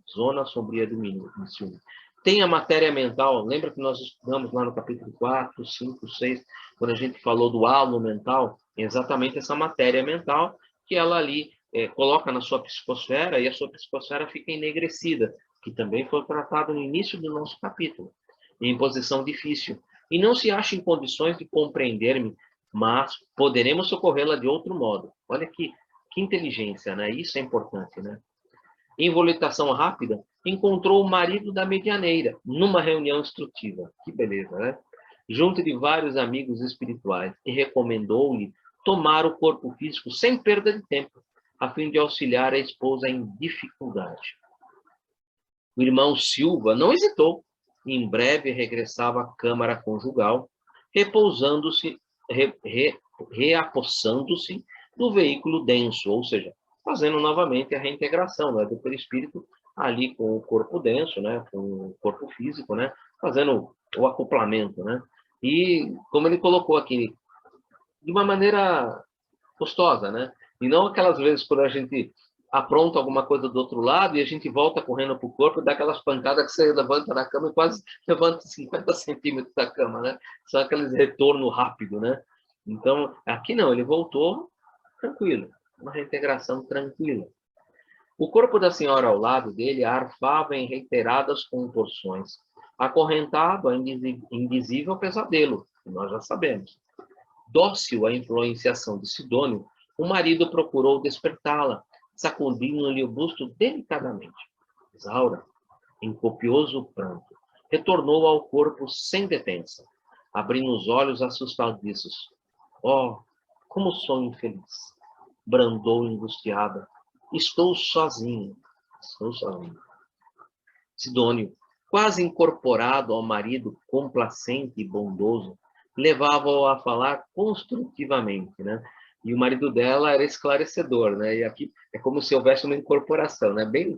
A: tem a matéria mental. Lembra que nós estudamos lá no capítulo 4, 5, 6, quando a gente falou do halo mental? Exatamente essa matéria mental que ela ali coloca na sua psicosfera, e a sua psicosfera fica enegrecida. que também foi tratado no início do nosso capítulo, em posição difícil, e não se acha em condições de compreender-me, mas poderemos socorrê-la de outro modo. Olha que inteligência, né? Isso é importante, né? Em volitação rápida, encontrou o marido da medianeira, numa reunião instrutiva. Que beleza, né? Junto de vários amigos espirituais, e recomendou-lhe tomar o corpo físico sem perda de tempo, a fim de auxiliar a esposa em dificuldade. O irmão Silva não hesitou. Em breve regressava à câmara conjugal, repousando-se, reapossando-se do veículo denso, ou seja, fazendo novamente a reintegração, né, do perispírito ali com o corpo denso, né, com o corpo físico, né, fazendo o acoplamento, né. E como ele colocou aqui, de uma maneira gostosa, né? E não aquelas vezes quando a gente apronta alguma coisa do outro lado e a gente volta correndo para o corpo, dá aquelas pancadas que você levanta na cama e quase levanta 50 centímetros da cama, né? Só aqueles retorno rápido, né? Então, aqui não, ele voltou tranquilo, uma reintegração tranquila. O corpo da senhora ao lado dele arfava em reiteradas contorções, acorrentado a indizível pesadelo, que nós já sabemos. Dócil à influenciação de Sidônio, o marido procurou despertá-la, sacudindo-lhe o busto delicadamente. Isaura, em copioso pranto, retornou ao corpo sem detença, abrindo os olhos assustadiços. Oh, como sou infeliz! Brandou angustiada. Estou sozinho. Estou sozinho. Sidônio, quase incorporado ao marido complacente e bondoso, levava-o a falar construtivamente, né? E o marido dela era esclarecedor, né? E aqui é como se houvesse uma incorporação, né? Bem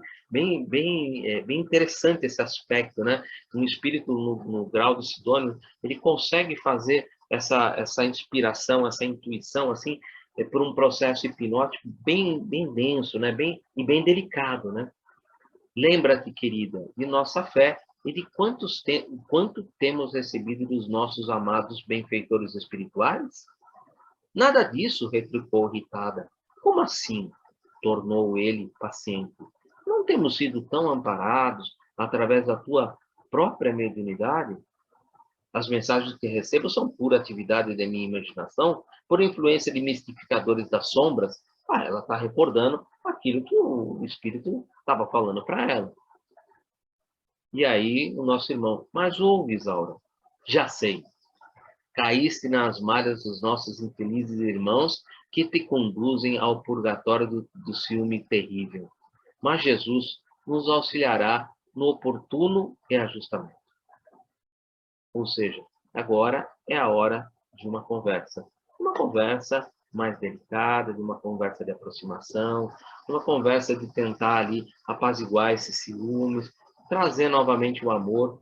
A: interessante esse aspecto, né? Um espírito no grau do Sidônio, ele consegue fazer essa inspiração, essa intuição, assim, por um processo hipnótico bem denso, né? Bem delicado, né? Lembra-te, querida, de nossa fé e de quanto temos recebido dos nossos amados benfeitores espirituais? Nada disso, replicou irritada. Como assim? Tornou ele paciente. Não temos sido tão amparados através da tua própria mediunidade? As mensagens que recebo são pura atividade da minha imaginação, por influência de mistificadores das sombras. Ela está recordando aquilo que o espírito estava falando para ela. E aí o nosso irmão, mas ouve, Isaura, já sei. Caíste nas malhas dos nossos infelizes irmãos que te conduzem ao purgatório do ciúme terrível. Mas Jesus nos auxiliará no oportuno reajustamento. Ou seja, agora é a hora de uma conversa. Uma conversa mais delicada, de uma conversa de aproximação, uma conversa de tentar ali apaziguar esses ciúmes, trazer novamente o amor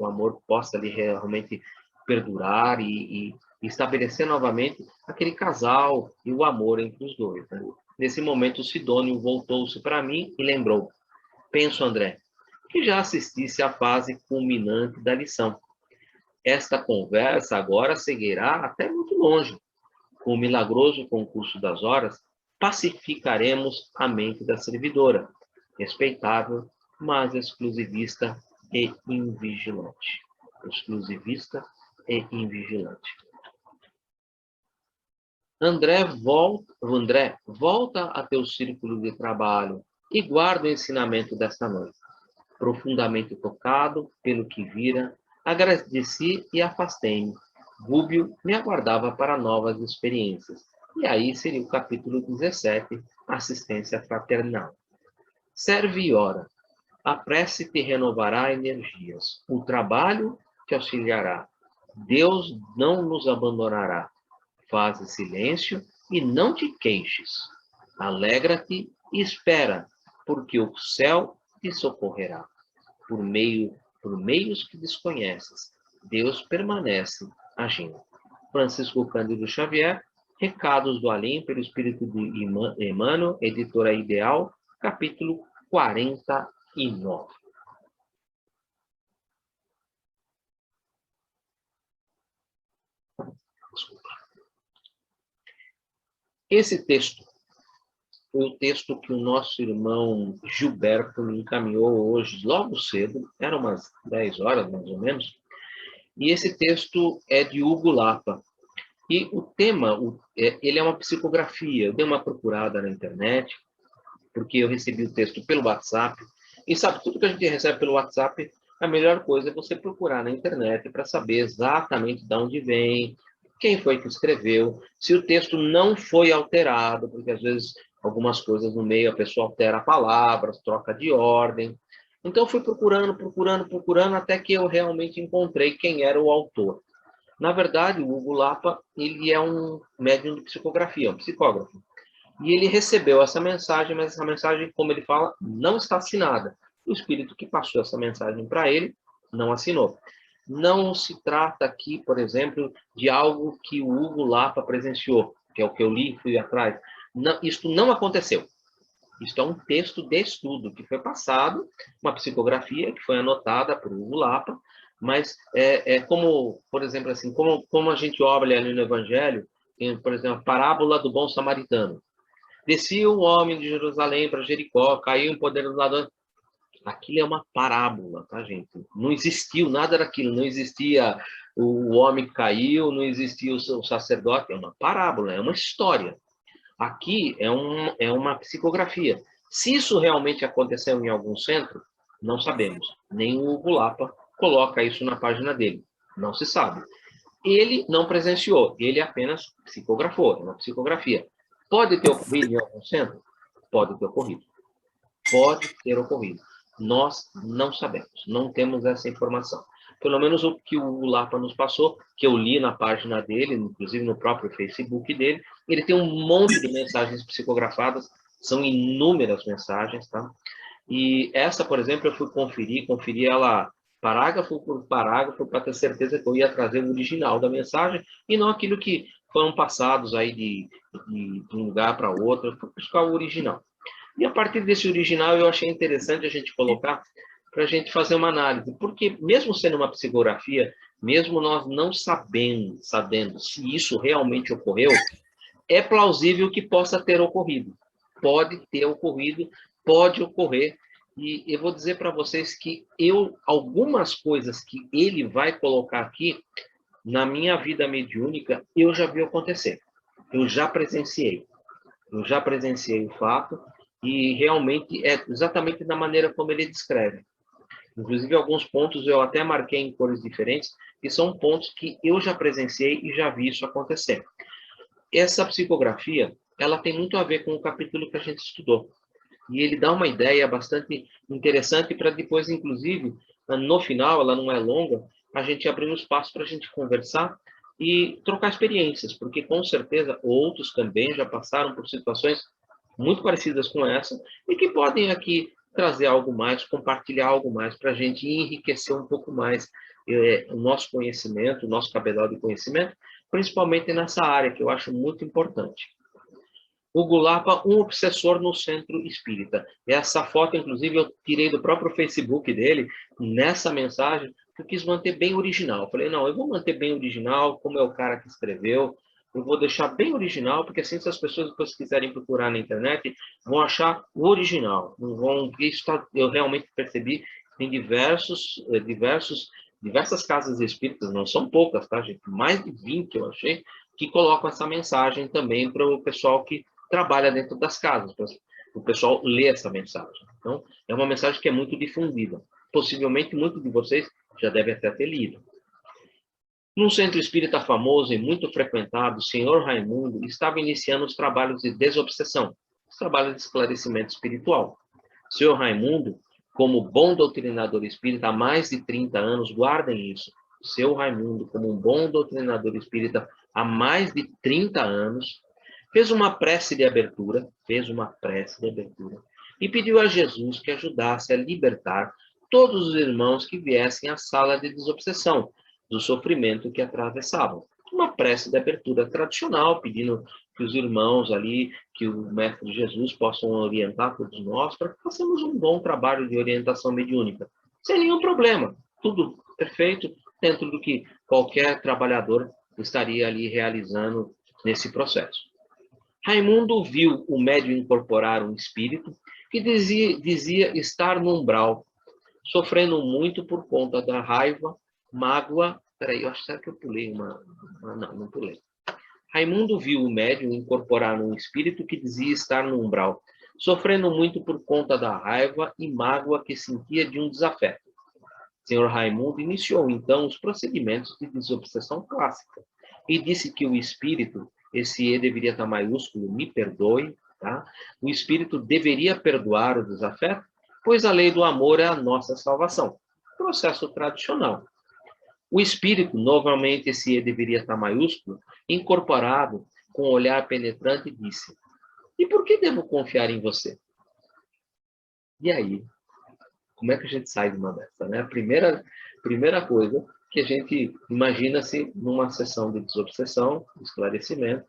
A: possa ali realmente perdurar e estabelecer novamente aquele casal e o amor entre os dois, né? Nesse momento, o Sidônio voltou-se para mim e lembrou: penso, André, que já assistisse à fase culminante da lição. Esta conversa agora seguirá até muito longe. Com o milagroso concurso das horas, pacificaremos a mente da servidora, respeitável, mas exclusivista e invigilante. Exclusivista e invigilante. André, volta a teu círculo de trabalho e guarda o ensinamento desta noite. Profundamente tocado pelo que vira, agradeci e afastei-me. Rúbio me aguardava para novas experiências. E aí seria o capítulo 17, assistência fraternal. Serve e ora. A prece te renovará energias. O trabalho te auxiliará. Deus não nos abandonará. Faz silêncio e não te queixes. Alegra-te e espera, porque o céu te socorrerá. Por meios que desconheces, Deus permanece agindo. Francisco Cândido Xavier, Recados do Além pelo Espírito de Emmanuel, editora Ideal, capítulo 49. Esse texto foi o texto que o nosso irmão Gilberto me encaminhou hoje, logo cedo, eram umas 10 horas, mais ou menos, e esse texto é de Hugo Lapa. E o tema, ele é uma psicografia. Eu dei uma procurada na internet, porque eu recebi o texto pelo WhatsApp, e sabe, tudo que a gente recebe pelo WhatsApp, a melhor coisa é você procurar na internet para saber exatamente de onde vem, quem foi que escreveu, se o texto não foi alterado, porque às vezes algumas coisas no meio a pessoa altera palavras, troca de ordem. Então eu fui procurando, até que eu realmente encontrei quem era o autor. Na verdade, o Hugo Lapa, ele é um médium de psicografia, um psicógrafo. E ele recebeu essa mensagem, mas essa mensagem, como ele fala, não está assinada. O espírito que passou essa mensagem para ele não assinou. Não se trata aqui, por exemplo, de algo que o Hugo Lapa presenciou, que é o que eu li e fui atrás. Não, isto não aconteceu. Isto é um texto de estudo que foi passado, uma psicografia que foi anotada por Hugo Lapa, mas é como, por exemplo, assim, como a gente olha ali no Evangelho, tem, por exemplo, a parábola do bom samaritano. Descia um homem de Jerusalém para Jericó, caiu em poder dos ladrões. Aquilo é uma parábola, tá, gente? Não existiu nada daquilo, não existia o homem que caiu, não existia o sacerdote, é uma parábola, é uma história. Aqui é uma psicografia. Se isso realmente aconteceu em algum centro, não sabemos. Nem o Hugo Lapa coloca isso na página dele. Não se sabe. Ele não presenciou, ele apenas psicografou, é uma psicografia. Pode ter ocorrido em algum centro? Pode ter ocorrido. Pode ter ocorrido. Nós não sabemos, não temos essa informação. Pelo menos o que o Lapa nos passou, que eu li na página dele, inclusive no próprio Facebook dele, ele tem um monte de mensagens psicografadas, são inúmeras mensagens, tá? E essa, por exemplo, eu fui conferi ela parágrafo por parágrafo, para ter certeza que eu ia trazer o original da mensagem, e não aquilo que foram passados aí de um lugar para outro, eu fui buscar o original. E a partir desse original, eu achei interessante a gente colocar para a gente fazer uma análise. Porque mesmo sendo uma psicografia, mesmo nós não sabendo se isso realmente ocorreu, é plausível que possa ter ocorrido. Pode ter ocorrido, pode ocorrer. E eu vou dizer para vocês que algumas coisas que ele vai colocar aqui, na minha vida mediúnica, eu já vi acontecer. Eu já presenciei o fato, e realmente é exatamente da maneira como ele descreve. Inclusive, alguns pontos eu até marquei em cores diferentes, que são pontos que eu já presenciei e já vi isso acontecer. Essa psicografia, ela tem muito a ver com o capítulo que a gente estudou. E ele dá uma ideia bastante interessante para depois, inclusive, no final, ela não é longa, a gente abrir um espaço para a gente conversar e trocar experiências, porque com certeza outros também já passaram por situações muito parecidas com essa, e que podem aqui trazer algo mais, compartilhar algo mais, para a gente enriquecer um pouco mais o nosso conhecimento, o nosso cabedal de conhecimento, principalmente nessa área, que eu acho muito importante. Hugo Lapa, um obsessor no centro espírita. Essa foto, inclusive, eu tirei do próprio Facebook dele, nessa mensagem, que eu quis manter bem original. Eu falei, não, eu vou manter bem original, como é o cara que escreveu, eu vou deixar bem original, porque assim, se as pessoas depois quiserem procurar na internet, vão achar o original. Não vão, eu realmente percebi que tem diversas casas espíritas, não são poucas, tá, gente? Mais de 20 eu achei, que colocam essa mensagem também para o pessoal que trabalha dentro das casas, para o pessoal ler essa mensagem. Então, é uma mensagem que é muito difundida. Possivelmente, muitos de vocês já devem até ter lido. Num centro espírita famoso e muito frequentado, o senhor Raimundo estava iniciando os trabalhos de desobsessão, os trabalhos de esclarecimento espiritual. O senhor Raimundo, como bom doutrinador espírita há mais de 30 anos, guardem isso, o senhor Raimundo, como um bom doutrinador espírita há mais de 30 anos, fez uma prece de abertura, e pediu a Jesus que ajudasse a libertar todos os irmãos que viessem à sala de desobsessão, do sofrimento que atravessavam. Uma prece de abertura tradicional, pedindo que os irmãos ali, que o Mestre Jesus possam orientar todos nós, para que façamos um bom trabalho de orientação mediúnica. Sem nenhum problema, tudo perfeito, dentro do que qualquer trabalhador estaria ali realizando nesse processo. Raimundo viu o médium incorporar um espírito que dizia estar no umbral, sofrendo muito por conta da raiva, mágoa... Peraí, eu acho que eu pulei uma... Não, não pulei. Raimundo viu o médium incorporar um espírito que dizia estar no umbral, sofrendo muito por conta da raiva e mágoa que sentia de um desafeto. Senhor Raimundo iniciou, então, os procedimentos de desobsessão clássica e disse que o espírito, esse E deveria estar maiúsculo, me perdoe, tá? O espírito deveria perdoar o desafeto, pois a lei do amor é a nossa salvação. Processo tradicional. O espírito, novamente esse E deveria estar maiúsculo, incorporado com um olhar penetrante, disse: e por que devo confiar em você? E aí? Como é que a gente sai de uma dessa, né? A primeira coisa que a gente imagina-se numa sessão de desobsessão, esclarecimento,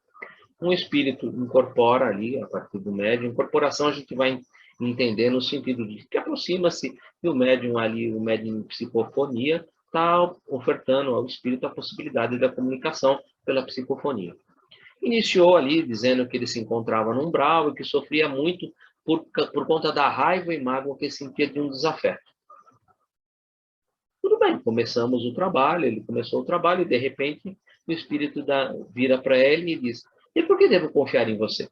A: um espírito incorpora ali, a partir do médium. Incorporação a gente vai entender no sentido de que aproxima-se e o médium ali, o médium em psicofonia, está ofertando ao espírito a possibilidade da comunicação pela psicofonia. Iniciou ali dizendo que ele se encontrava no umbral e que sofria muito por conta da raiva e mágoa que sentia de um desafeto. Tudo bem, começamos o trabalho, ele começou o trabalho e, de repente, o espírito vira para ele e diz: e por que devo confiar em você?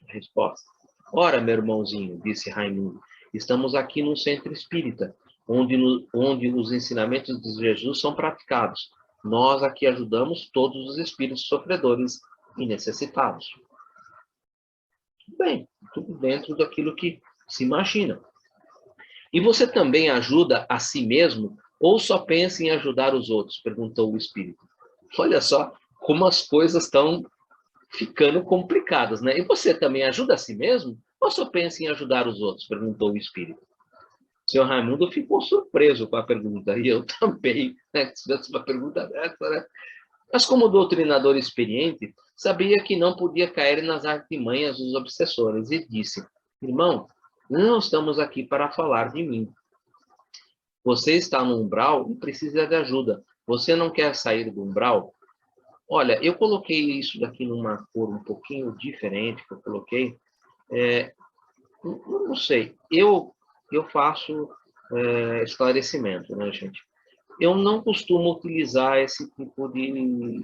A: A resposta: ora, meu irmãozinho, disse Raimundo, estamos aqui num centro espírita, onde os ensinamentos de Jesus são praticados. Nós aqui ajudamos todos os espíritos sofredores e necessitados. Bem, tudo dentro daquilo que se imagina. E você também ajuda a si mesmo ou só pensa em ajudar os outros? Perguntou o espírito. Olha só como as coisas estão ficando complicadas, né? E você também ajuda a si mesmo ou só pensa em ajudar os outros? Perguntou o espírito. O senhor Raimundo ficou surpreso com a pergunta, e eu também, né? Se tivesse uma pergunta dessa, né? Mas como doutrinador experiente, sabia que não podia cair nas artimanhas dos obsessores e disse: irmão, não estamos aqui para falar de mim. Você está no umbral e precisa de ajuda. Você não quer sair do umbral? Olha, eu coloquei isso daqui numa cor um pouquinho diferente, que eu coloquei. Não sei, eu faço esclarecimento, né, gente? Eu não costumo utilizar esse tipo de...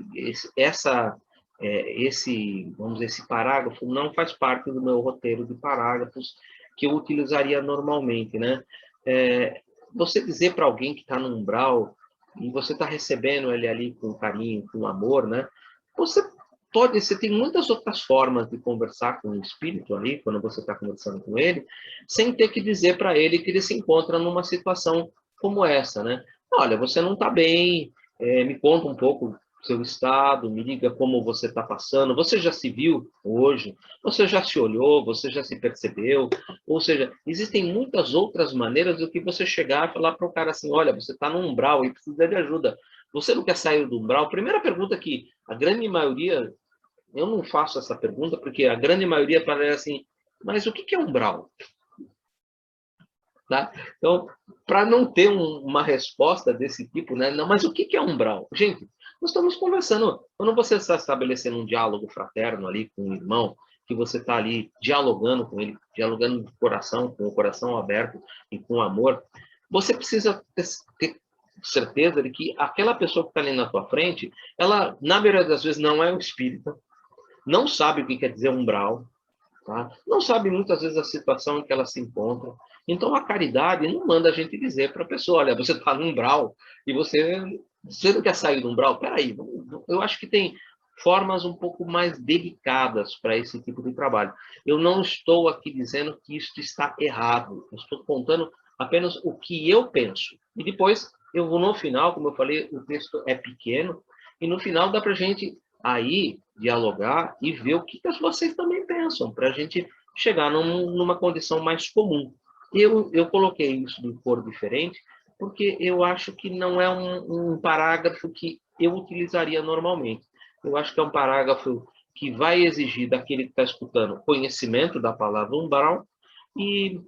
A: vamos dizer, esse parágrafo não faz parte do meu roteiro de parágrafos que eu utilizaria normalmente, né? Você dizer para alguém que está no umbral e você está recebendo ele ali com carinho, com amor, né? Você tem muitas outras formas de conversar com o espírito ali, quando você está conversando com ele, sem ter que dizer para ele que ele se encontra numa situação como essa, né? Olha, você não está bem, me conta um pouco do seu estado, me diga como você está passando, você já se viu hoje, você já se olhou, você já se percebeu, ou seja, existem muitas outras maneiras do que você chegar e falar para o cara assim: olha, você está no umbral e precisa de ajuda, você não quer sair do umbral? Primeira pergunta que a grande maioria, eu não faço essa pergunta, porque a grande maioria parece assim: mas o que é umbral? Tá? Então, para não ter uma resposta desse tipo, né? Não, mas o que é umbral? Gente, nós estamos conversando. Quando você está estabelecendo um diálogo fraterno ali com o irmão, que você está ali dialogando com ele, dialogando de coração, com o coração aberto e com amor, você precisa ter certeza de que aquela pessoa que está ali na tua frente, ela, na maioria das vezes, não é um espírita, não sabe o que quer dizer umbral, tá? Não sabe muitas vezes a situação em que ela se encontra. Então, a caridade não manda a gente dizer para a pessoa: olha, você está no umbral e você não quer sair do umbral. Peraí, eu acho que tem formas um pouco mais delicadas para esse tipo de trabalho. Eu não estou aqui dizendo que isso está errado. Eu estou contando apenas o que eu penso. E depois, eu vou no final, como eu falei, o texto é pequeno, e no final dá para a gente aí dialogar e ver o que vocês também pensam, para a gente chegar numa condição mais comum. Eu coloquei isso de cor diferente, porque eu acho que não é um parágrafo que eu utilizaria normalmente. Eu acho que é um parágrafo que vai exigir daquele que está escutando conhecimento da palavra umbral e,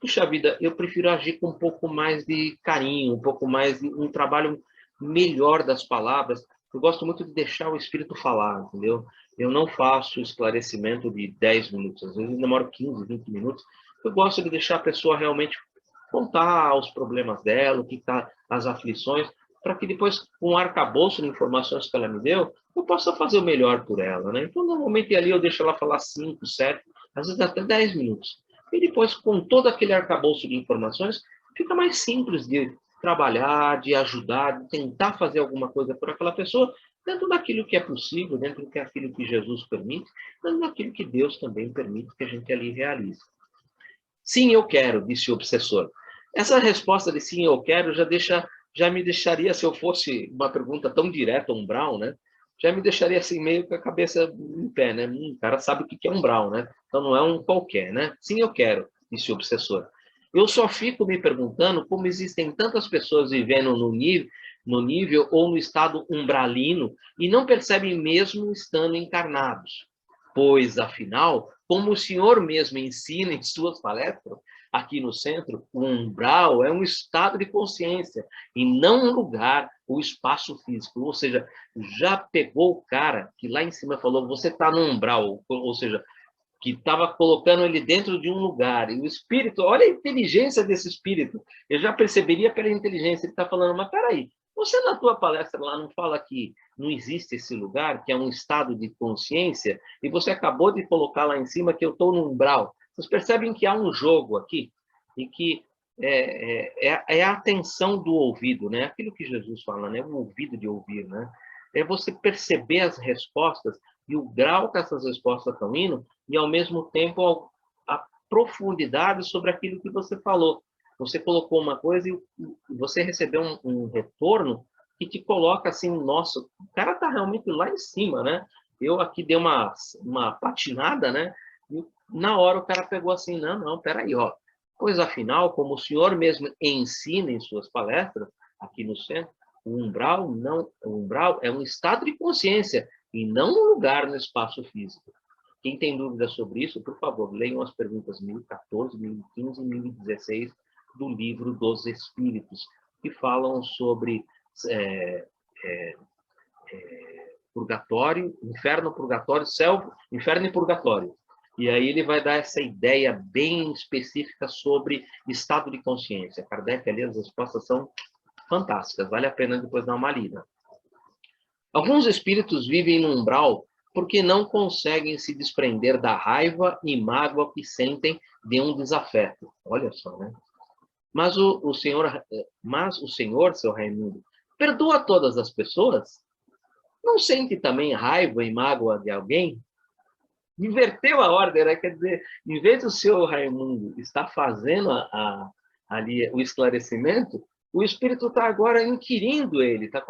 A: puxa vida, eu prefiro agir com um pouco mais de carinho, um pouco mais de um trabalho melhor das palavras. Eu gosto muito de deixar o espírito falar, entendeu? Eu não faço esclarecimento de 10 minutos, às vezes eu demoro 15, 20 minutos. Eu gosto de deixar a pessoa realmente contar os problemas dela, o que está, as aflições, para que depois, com o arcabouço de informações que ela me deu, eu possa fazer o melhor por ela, né? Então, normalmente ali eu deixo ela falar 5, 7, às vezes até 10 minutos. E depois, com todo aquele arcabouço de informações, fica mais simples de trabalhar, de ajudar, de tentar fazer alguma coisa por aquela pessoa, dentro daquilo que é possível, dentro daquilo que Jesus permite, dentro daquilo que Deus também permite que a gente ali realize. Sim, eu quero, disse o obsessor. Essa resposta de sim, eu quero, já me deixaria, se eu fosse uma pergunta tão direta, um Brown, né? Já me deixaria assim meio com a cabeça em pé, né? O cara sabe o que é um Brown, né? Então não é um qualquer, né? Sim, eu quero, disse o obsessor. Eu só fico me perguntando como existem tantas pessoas vivendo no nível ou no estado umbralino e não percebem mesmo estando encarnados. Pois, afinal, como o senhor mesmo ensina em suas palestras, aqui no centro, o umbral é um estado de consciência e não um lugar, o espaço físico. Ou seja, já pegou o cara que lá em cima falou, você está no umbral, ou seja, que estava colocando ele dentro de um lugar. E o espírito, olha a inteligência desse espírito. Eu já perceberia pela inteligência, ele está falando, mas peraí, você na tua palestra lá não fala que não existe esse lugar, que é um estado de consciência, e você acabou de colocar lá em cima que eu estou no umbral. Vocês percebem que há um jogo aqui, e que é a atenção do ouvido, né? Aquilo que Jesus fala, né? O ouvido de ouvir, né? É você perceber as respostas e o grau que essas respostas estão indo, e, ao mesmo tempo, a profundidade sobre aquilo que você falou. Você colocou uma coisa e você recebeu um retorno que te coloca assim, nossa, o cara está realmente lá em cima, né? Eu aqui dei uma patinada, né? E na hora o cara pegou assim, não, peraí, ó. Pois, afinal, como o senhor mesmo ensina em suas palestras, aqui no centro, o umbral é um estado de consciência e não um lugar no espaço físico. Quem tem dúvidas sobre isso, por favor, leiam as perguntas 1014, 1015 e 1016 do Livro dos Espíritos, que falam sobre purgatório, inferno, purgatório, céu, inferno e purgatório. E aí ele vai dar essa ideia bem específica sobre estado de consciência. Kardec, ali, as respostas são fantásticas, vale a pena depois dar uma lida. Alguns espíritos vivem no umbral porque não conseguem se desprender da raiva e mágoa que sentem de um desafeto. Olha só, né? Mas o senhor, seu Raimundo, perdoa todas as pessoas? Não sente também raiva e mágoa de alguém? Inverteu a ordem, né? Quer dizer, em vez do seu Raimundo estar fazendo ali o esclarecimento, o espírito está agora inquirindo ele, está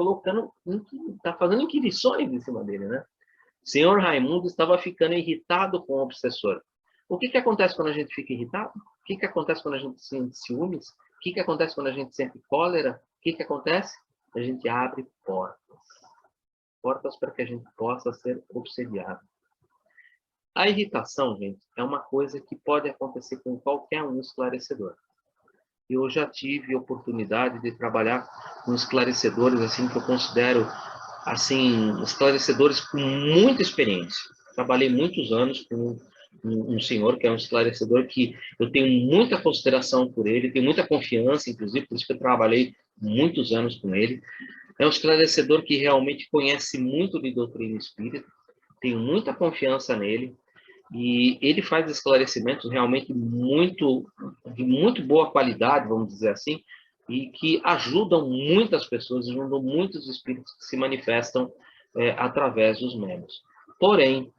A: fazendo inquirições em cima dele, né? O senhor Raimundo estava ficando irritado com o obsessor. O que acontece quando a gente fica irritado? O que acontece quando a gente sente ciúmes? O que acontece quando a gente sente cólera? O que acontece? A gente abre portas. Portas para que a gente possa ser obsediado. A irritação, gente, é uma coisa que pode acontecer com qualquer um esclarecedor. Eu já tive oportunidade de trabalhar com esclarecedores, assim, que eu considero, assim, esclarecedores com muita experiência. Trabalhei muitos anos com um senhor que é um esclarecedor que eu tenho muita consideração por ele, tenho muita confiança, inclusive, por isso que eu trabalhei muitos anos com ele. É um esclarecedor que realmente conhece muito de doutrina espírita, tenho muita confiança nele, e ele faz esclarecimentos realmente de muito boa qualidade, vamos dizer assim, e que ajudam muitas pessoas, ajudam muitos espíritos que se manifestam através dos membros. Porém,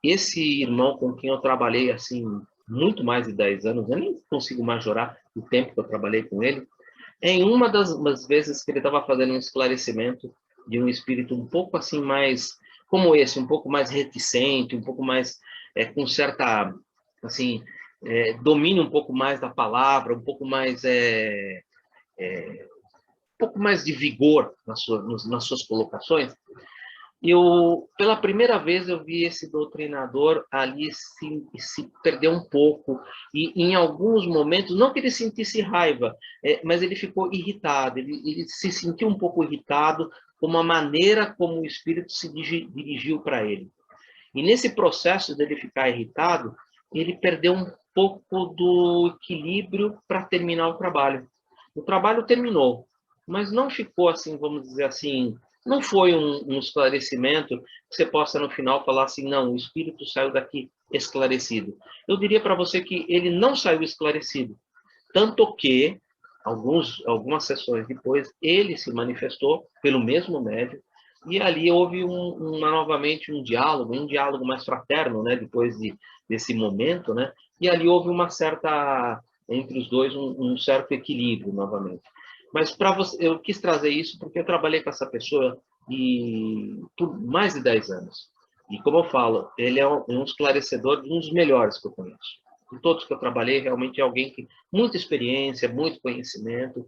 A: esse irmão com quem eu trabalhei assim muito mais de 10 anos, eu nem consigo majorar o tempo que eu trabalhei com ele, em uma das vezes que ele estava fazendo um esclarecimento de um espírito um pouco assim mais, como esse, um pouco mais reticente, um pouco mais com certa, assim, domínio um pouco mais da palavra, um pouco mais de vigor nas suas colocações. Pela primeira vez, eu vi esse doutrinador ali se perder um pouco. E, em alguns momentos, não que ele sentisse raiva, mas ele ficou irritado. Ele se sentiu um pouco irritado como a maneira como o espírito se dirigiu para ele. E nesse processo dele ficar irritado, ele perdeu um pouco do equilíbrio para terminar o trabalho. O trabalho terminou, mas não ficou assim, vamos dizer assim, não foi um esclarecimento que você possa no final falar assim, não, o espírito saiu daqui esclarecido. Eu diria para você que ele não saiu esclarecido, tanto que algumas sessões depois ele se manifestou pelo mesmo médium e ali houve novamente um diálogo mais fraterno, né, depois desse momento, né, e ali houve uma certa, entre os dois, um certo equilíbrio novamente. Mas para você, eu quis trazer isso porque eu trabalhei com essa pessoa por mais de 10 anos. E como eu falo, ele é um esclarecedor de um dos melhores que eu conheço. De todos que eu trabalhei, realmente é alguém que muita experiência, muito conhecimento,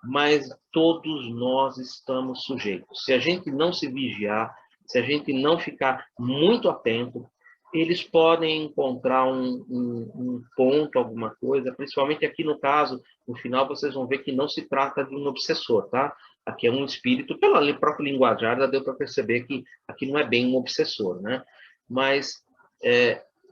A: mas todos nós estamos sujeitos. Se a gente não se vigiar, se a gente não ficar muito atento, eles podem encontrar um ponto, alguma coisa, principalmente aqui no caso, no final vocês vão ver que não se trata de um obsessor, tá? Aqui é um espírito, pelo próprio linguajar, já deu para perceber que aqui não é bem um obsessor, né? Mas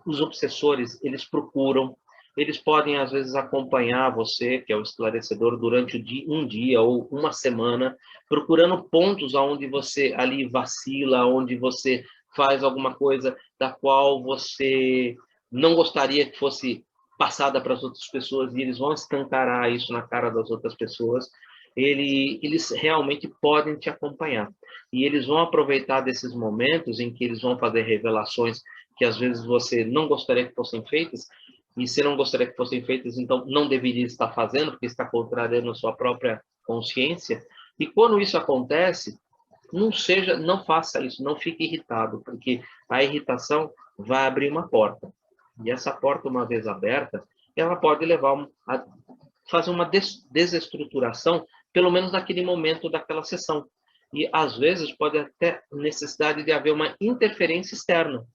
A: os obsessores, eles procuram, eles podem, às vezes, acompanhar você, que é o esclarecedor, durante um dia ou uma semana, procurando pontos onde você ali vacila, onde você faz alguma coisa da qual você não gostaria que fosse passada para as outras pessoas, e eles vão escancarar isso na cara das outras pessoas. Eles realmente podem te acompanhar. E eles vão aproveitar desses momentos em que eles vão fazer revelações que às vezes você não gostaria que fossem feitas, e se não gostaria que fossem feitas, então não deveria estar fazendo, porque está contrariando a sua própria consciência. E quando isso acontece, não faça isso, não fique irritado, porque a irritação vai abrir uma porta. E essa porta, uma vez aberta, ela pode levar a fazer uma desestruturação, pelo menos naquele momento daquela sessão. E, às vezes, pode até necessidade de haver uma interferência externa.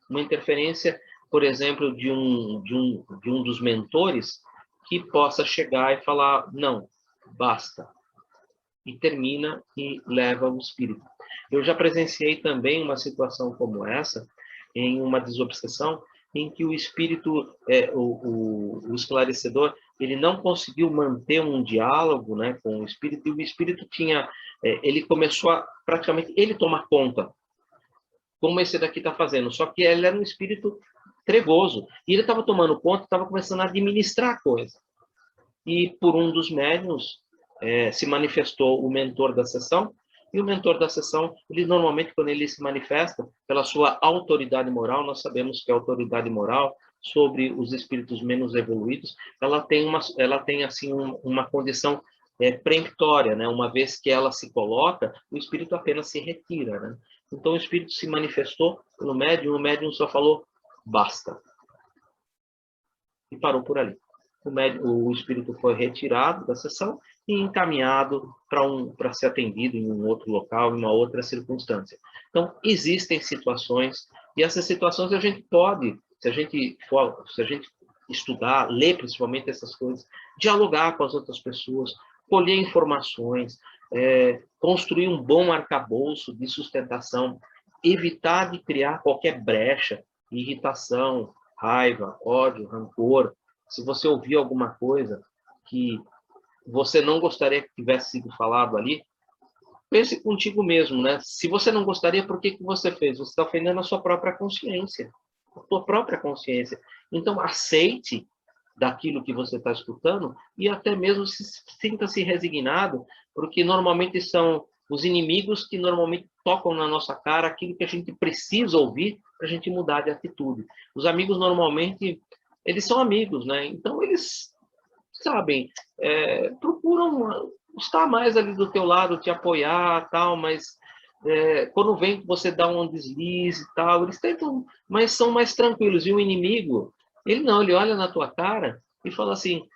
A: Uma interferência, por exemplo, de um dos mentores que possa chegar e falar, não, basta. E termina e leva o espírito. Eu já presenciei também uma situação como essa, em uma desobsessão, em que o espírito, o esclarecedor, ele não conseguiu manter um diálogo, né, com o espírito, e o espírito ele começou a, praticamente, ele tomar conta, como esse daqui está fazendo, só que ele era um espírito trevoso, e ele estava tomando conta, estava começando a administrar a coisa. E por um dos médiuns, se manifestou o mentor da sessão, e o mentor da sessão, ele normalmente, quando ele se manifesta, pela sua autoridade moral, nós sabemos que a autoridade moral sobre os espíritos menos evoluídos, ela tem assim, uma condição peremptória, né? Uma vez que ela se coloca, o espírito apenas se retira, né? Então o espírito se manifestou pelo médium, o médium só falou, basta. E parou por ali. O espírito foi retirado da sessão e encaminhado para ser atendido em um outro local, em uma outra circunstância. Então, existem situações, e essas situações a gente pode, se a gente estudar, ler principalmente essas coisas, dialogar com as outras pessoas, colher informações, construir um bom arcabouço de sustentação, evitar de criar qualquer brecha, irritação, raiva, ódio, rancor. Se você ouvir alguma coisa que você não gostaria que tivesse sido falado ali, pense contigo mesmo, né? Se você não gostaria, por que você fez? Você está ofendendo a sua própria consciência, a sua própria consciência. Então, aceite daquilo que você está escutando e até mesmo sinta-se resignado, porque normalmente são os inimigos que normalmente tocam na nossa cara aquilo que a gente precisa ouvir para a gente mudar de atitude. Os amigos normalmente eles são amigos, né? Então eles sabem, procuram estar mais ali do teu lado, te apoiar, tal, mas quando vem que você dá um deslize e tal, eles tentam, mas são mais tranquilos. E o inimigo, ele não, ele olha na tua cara e fala assim,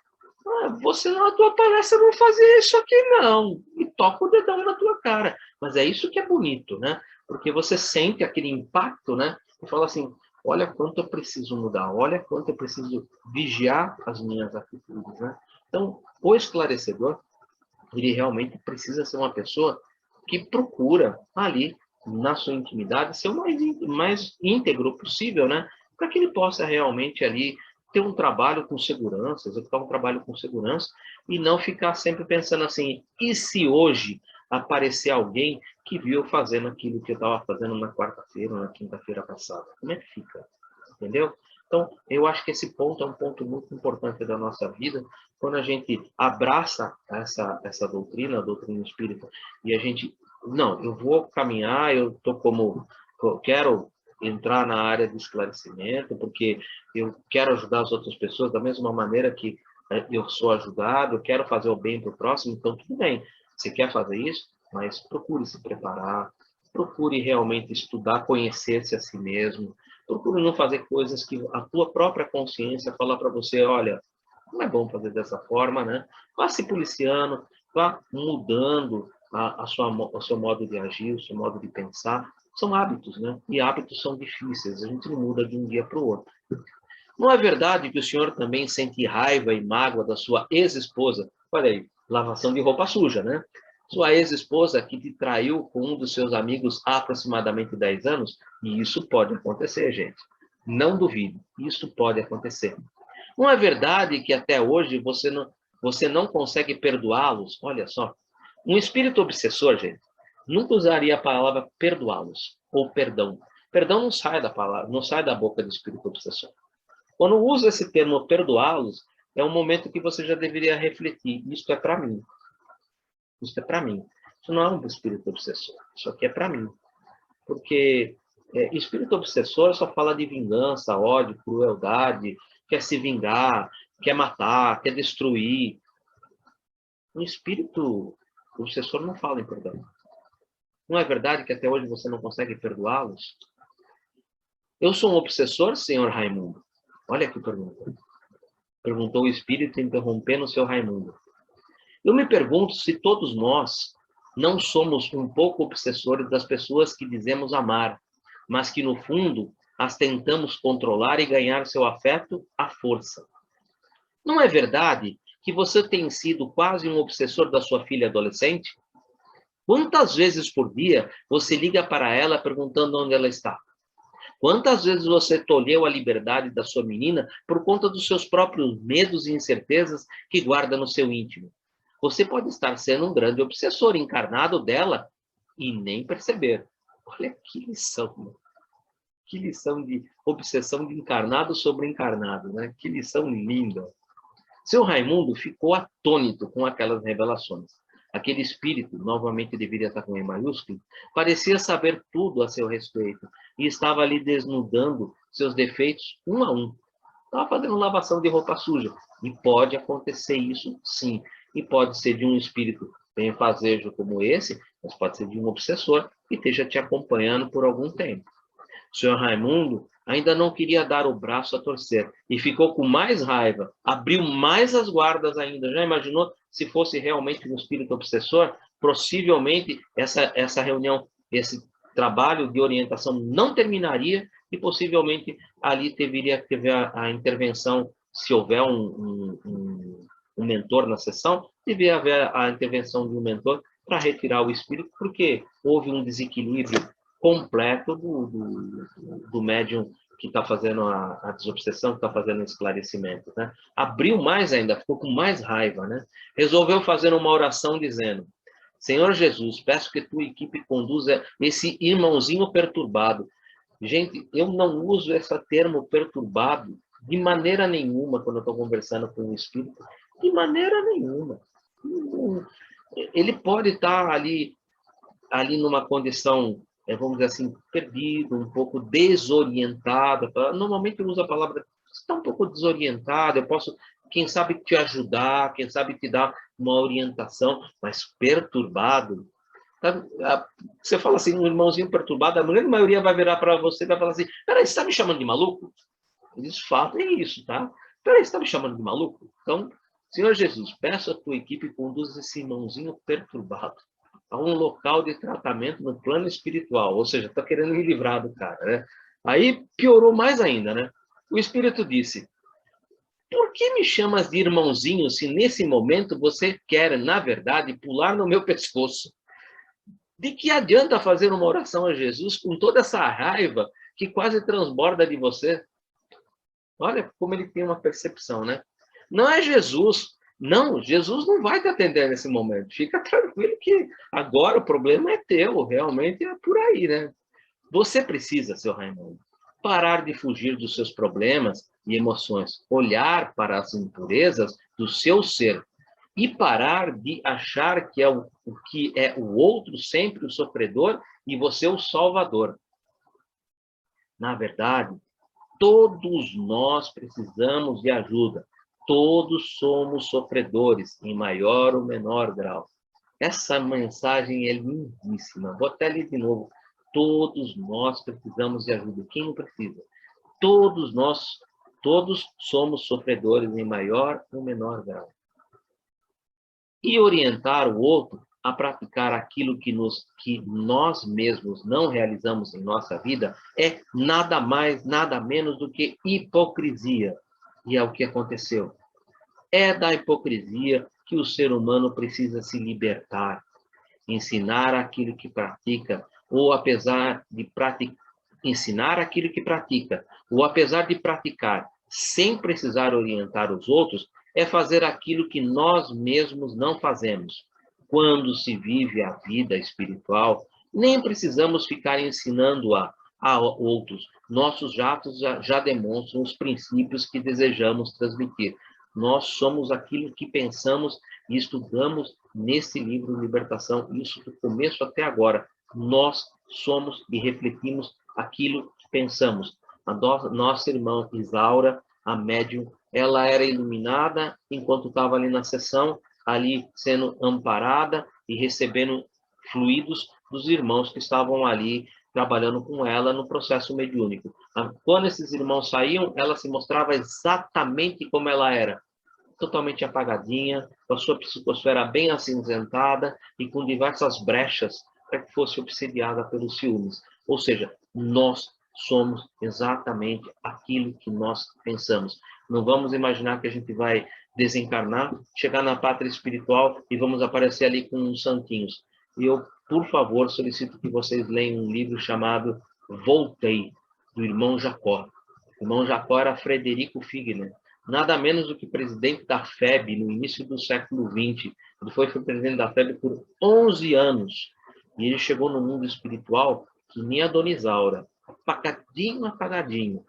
A: você na tua palestra não fazia isso aqui não, e toca o dedão na tua cara. Mas é isso que é bonito, né? Porque você sente aquele impacto, né? E fala assim, olha quanto eu preciso mudar, olha quanto eu preciso vigiar as minhas atitudes, né? Então, o esclarecedor, ele realmente precisa ser uma pessoa que procura ali, na sua intimidade, ser o mais íntegro possível, né? Para que ele possa realmente ali ter um trabalho com segurança, executar um trabalho com segurança, e não ficar sempre pensando assim, e se hoje aparecer alguém que viu fazendo aquilo que eu estava fazendo na quarta-feira, na quinta-feira passada? Como é que fica? Entendeu? Então, eu acho que esse ponto é um ponto muito importante da nossa vida, quando a gente abraça essa doutrina, a doutrina espírita, e a gente, não, eu vou caminhar, eu quero entrar na área de esclarecimento, porque eu quero ajudar as outras pessoas da mesma maneira que eu sou ajudado, eu quero fazer o bem para o próximo, então tudo bem, você quer fazer isso, mas procure se preparar, procure realmente estudar, conhecer-se a si mesmo, procure não fazer coisas que a tua própria consciência fala para você, olha, não é bom fazer dessa forma, né? Vá se policiando, vá mudando o seu modo de agir, o seu modo de pensar. São hábitos, né? E hábitos são difíceis, a gente não muda de um dia para o outro. Não é verdade que o senhor também sente raiva e mágoa da sua ex-esposa? Olha aí, lavação de roupa suja, né? Sua ex-esposa que te traiu com um dos seus amigos há aproximadamente 10 anos? E isso pode acontecer, gente. Não duvide, isso pode acontecer. Não é verdade que até hoje você não consegue perdoá-los? Olha só. Um espírito obsessor, gente, nunca usaria a palavra perdoá-los ou perdão. Perdão não sai da palavra, não sai da boca do espírito obsessor. Quando usa esse termo perdoá-los, é um momento que você já deveria refletir. Isto é para mim. Isto é para mim. Isso não é um espírito obsessor. Isso aqui é para mim. Porque espírito obsessor só fala de vingança, ódio, crueldade, quer se vingar, quer matar, quer destruir. Um espírito obsessor não fala em perdão. Não é verdade que até hoje você não consegue perdoá-los? Eu sou um obsessor, senhor Raimundo? Olha que pergunta. Perguntou o espírito interrompendo o seu Raimundo. Eu me pergunto se todos nós não somos um pouco obsessores das pessoas que dizemos amar, mas que no fundo as tentamos controlar e ganhar seu afeto à força. Não é verdade que você tem sido quase um obsessor da sua filha adolescente? Quantas vezes por dia você liga para ela perguntando onde ela está? Quantas vezes você tolheu a liberdade da sua menina por conta dos seus próprios medos e incertezas que guarda no seu íntimo? Você pode estar sendo um grande obsessor encarnado dela e nem perceber. Olha que lição. Que lição de obsessão de encarnado sobre encarnado, né? Que lição linda. Seu Raimundo ficou atônito com aquelas revelações. Aquele espírito, novamente deveria estar com E maiúsculo, parecia saber tudo a seu respeito e estava ali desnudando seus defeitos um a um. Estava fazendo lavação de roupa suja. E pode acontecer isso, sim. E pode ser de um espírito benfazejo como esse, mas pode ser de um obsessor que esteja te acompanhando por algum tempo. O senhor Raimundo ainda não queria dar o braço a torcer e ficou com mais raiva, abriu mais as guardas ainda. Já imaginou se fosse realmente um espírito obsessor? Possivelmente essa reunião, esse trabalho de orientação não terminaria e possivelmente ali deveria ter a intervenção, se houver um mentor na sessão, deveria haver a intervenção de um mentor para retirar o espírito, porque houve um desequilíbrio completo do médium que está fazendo a desobsessão, que está fazendo o esclarecimento, né? Abriu mais ainda, ficou com mais raiva, né? Resolveu fazer uma oração dizendo: Senhor Jesus, peço que tua equipe conduza esse irmãozinho perturbado. Gente, eu não uso esse termo perturbado de maneira nenhuma quando eu estou conversando com o espírito, de maneira nenhuma. Ele pode estar ali numa condição, vamos dizer assim, perdido, um pouco desorientado. Normalmente eu uso a palavra, está um pouco desorientado, eu posso, quem sabe, te ajudar, quem sabe te dar uma orientação, mas perturbado. Você fala assim, um irmãozinho perturbado, a grande maioria vai virar para você e vai falar assim: peraí, você está me chamando de maluco? Eles falam isso, tá? Peraí, você está me chamando de maluco? Então, Senhor Jesus, peço a tua equipe conduza esse irmãozinho perturbado a um local de tratamento no plano espiritual, ou seja, está querendo me livrar do cara, né? Aí piorou mais ainda, né? O espírito disse: por que me chamas de irmãozinho se nesse momento você quer, na verdade, pular no meu pescoço? De que adianta fazer uma oração a Jesus com toda essa raiva que quase transborda de você? Olha como ele tem uma percepção, né? Não é Jesus. Não, Jesus não vai te atender nesse momento. Fica tranquilo que agora o problema é teu. Realmente é por aí, né? Você precisa, seu Raimundo, parar de fugir dos seus problemas e emoções. Olhar para as impurezas do seu ser. E parar de achar que é o outro sempre o sofredor e você o salvador. Na verdade, todos nós precisamos de ajuda. Todos somos sofredores, em maior ou menor grau. Essa mensagem é lindíssima. Vou até ler de novo. Todos nós precisamos de ajuda. Quem não precisa? Todos somos sofredores, em maior ou menor grau. E orientar o outro a praticar aquilo que nós mesmos não realizamos em nossa vida é nada mais, nada menos do que hipocrisia. E é o que aconteceu. É da hipocrisia que o ser humano precisa se libertar. Ensinar aquilo que pratica, ou apesar de ensinar aquilo que pratica, ou apesar de praticar, sem precisar orientar os outros, é fazer aquilo que nós mesmos não fazemos. Quando se vive a vida espiritual, nem precisamos ficar ensinando a outros. Nossos atos já demonstram os princípios que desejamos transmitir. Nós somos aquilo que pensamos e estudamos nesse livro Libertação, isso do começo até agora. Nós somos e refletimos aquilo que pensamos. A nossa irmã Isaura, a médium, ela era iluminada enquanto estava ali na sessão, ali sendo amparada e recebendo fluidos dos irmãos que estavam ali trabalhando com ela no processo mediúnico. Quando esses irmãos saíam, ela se mostrava exatamente como ela era, totalmente apagadinha, com a sua psicosfera bem acinzentada e com diversas brechas para que fosse obsediada pelos ciúmes. Ou seja, nós somos exatamente aquilo que nós pensamos. Não vamos imaginar que a gente vai desencarnar, chegar na pátria espiritual e vamos aparecer ali com uns santinhos. E eu, por favor, solicito que vocês leiam um livro chamado Voltei, do irmão Jacó. O irmão Jacó era Frederico Figner, nada menos do que presidente da FEB no início do século XX. Ele foi presidente da FEB por 11 anos. E ele chegou no mundo espiritual que nem a Dona Isaura, apagadinho, apagadinho.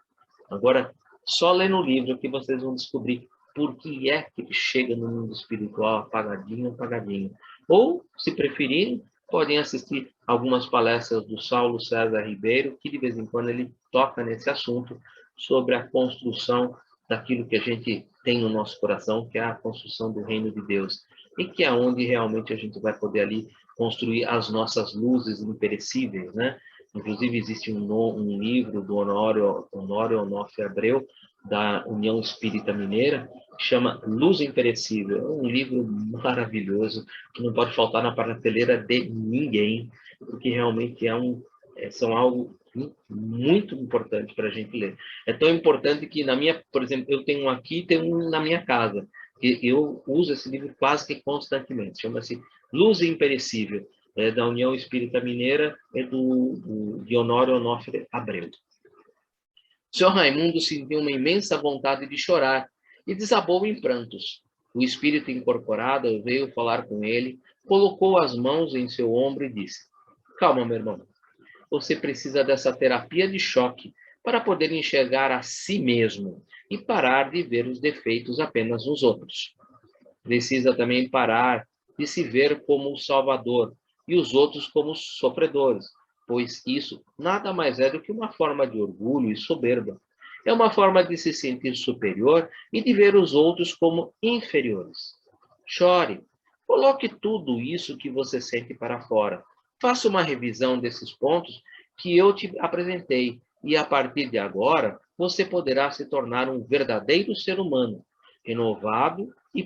A: Agora, só lendo o livro que vocês vão descobrir por que é que ele chega no mundo espiritual apagadinho, apagadinho. Ou, se preferirem, podem assistir algumas palestras do Saulo César Ribeiro, que de vez em quando ele toca nesse assunto sobre a construção daquilo que a gente tem no nosso coração, que é a construção do reino de Deus. E que é onde realmente a gente vai poder ali construir as nossas luzes imperecíveis, né? Inclusive, existe um livro do Honório Onofre Abreu, da União Espírita Mineira, que chama Luz Imperecível. É um livro maravilhoso, que não pode faltar na prateleira de ninguém, porque realmente são algo muito importante para a gente ler. É tão importante que por exemplo, eu tenho um aqui e tenho um na minha casa, que eu uso esse livro quase que constantemente. Chama-se Luz Imperecível, da União Espírita Mineira, de Honório Onofre Abreu. O senhor Raimundo sentiu uma imensa vontade de chorar e desabou em prantos. O espírito incorporado veio falar com ele, colocou as mãos em seu ombro e disse: calma, meu irmão. Você precisa dessa terapia de choque para poder enxergar a si mesmo e parar de ver os defeitos apenas nos outros. Precisa também parar de se ver como o salvador e os outros como os sofredores, pois isso nada mais é do que uma forma de orgulho e soberba. É uma forma de se sentir superior e de ver os outros como inferiores. Chore, coloque tudo isso que você sente para fora. Faça uma revisão desses pontos que eu te apresentei e, a partir de agora, você poderá se tornar um verdadeiro ser humano, renovado e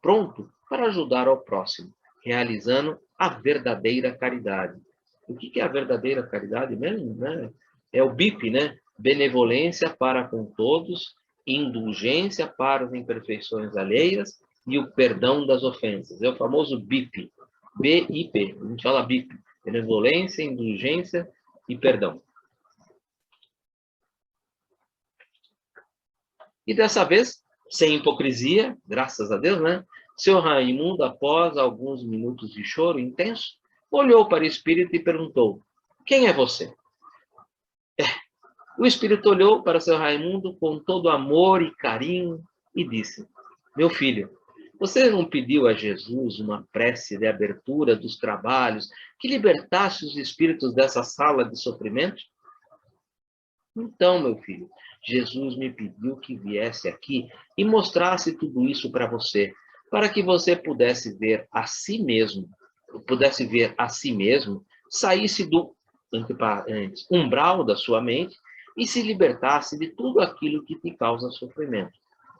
A: pronto para ajudar ao próximo, realizando a verdadeira caridade. O que é a verdadeira caridade mesmo? Né? É o BIP, né? Benevolência para com todos, indulgência para as imperfeições alheias e o perdão das ofensas. É o famoso BIP. BIP, a gente fala BIP, benevolência, indulgência e perdão. E dessa vez, sem hipocrisia, graças a Deus, né? Seu Raimundo, após alguns minutos de choro intenso, olhou para o espírito e perguntou: quem é você? O espírito olhou para seu Raimundo com todo amor e carinho e disse: meu filho, você não pediu a Jesus uma prece de abertura dos trabalhos que libertasse os espíritos dessa sala de sofrimento? Então, meu filho, Jesus me pediu que viesse aqui e mostrasse tudo isso para você, para que você pudesse ver a si mesmo, saísse do umbral da sua mente e se libertasse de tudo aquilo que te causa sofrimento.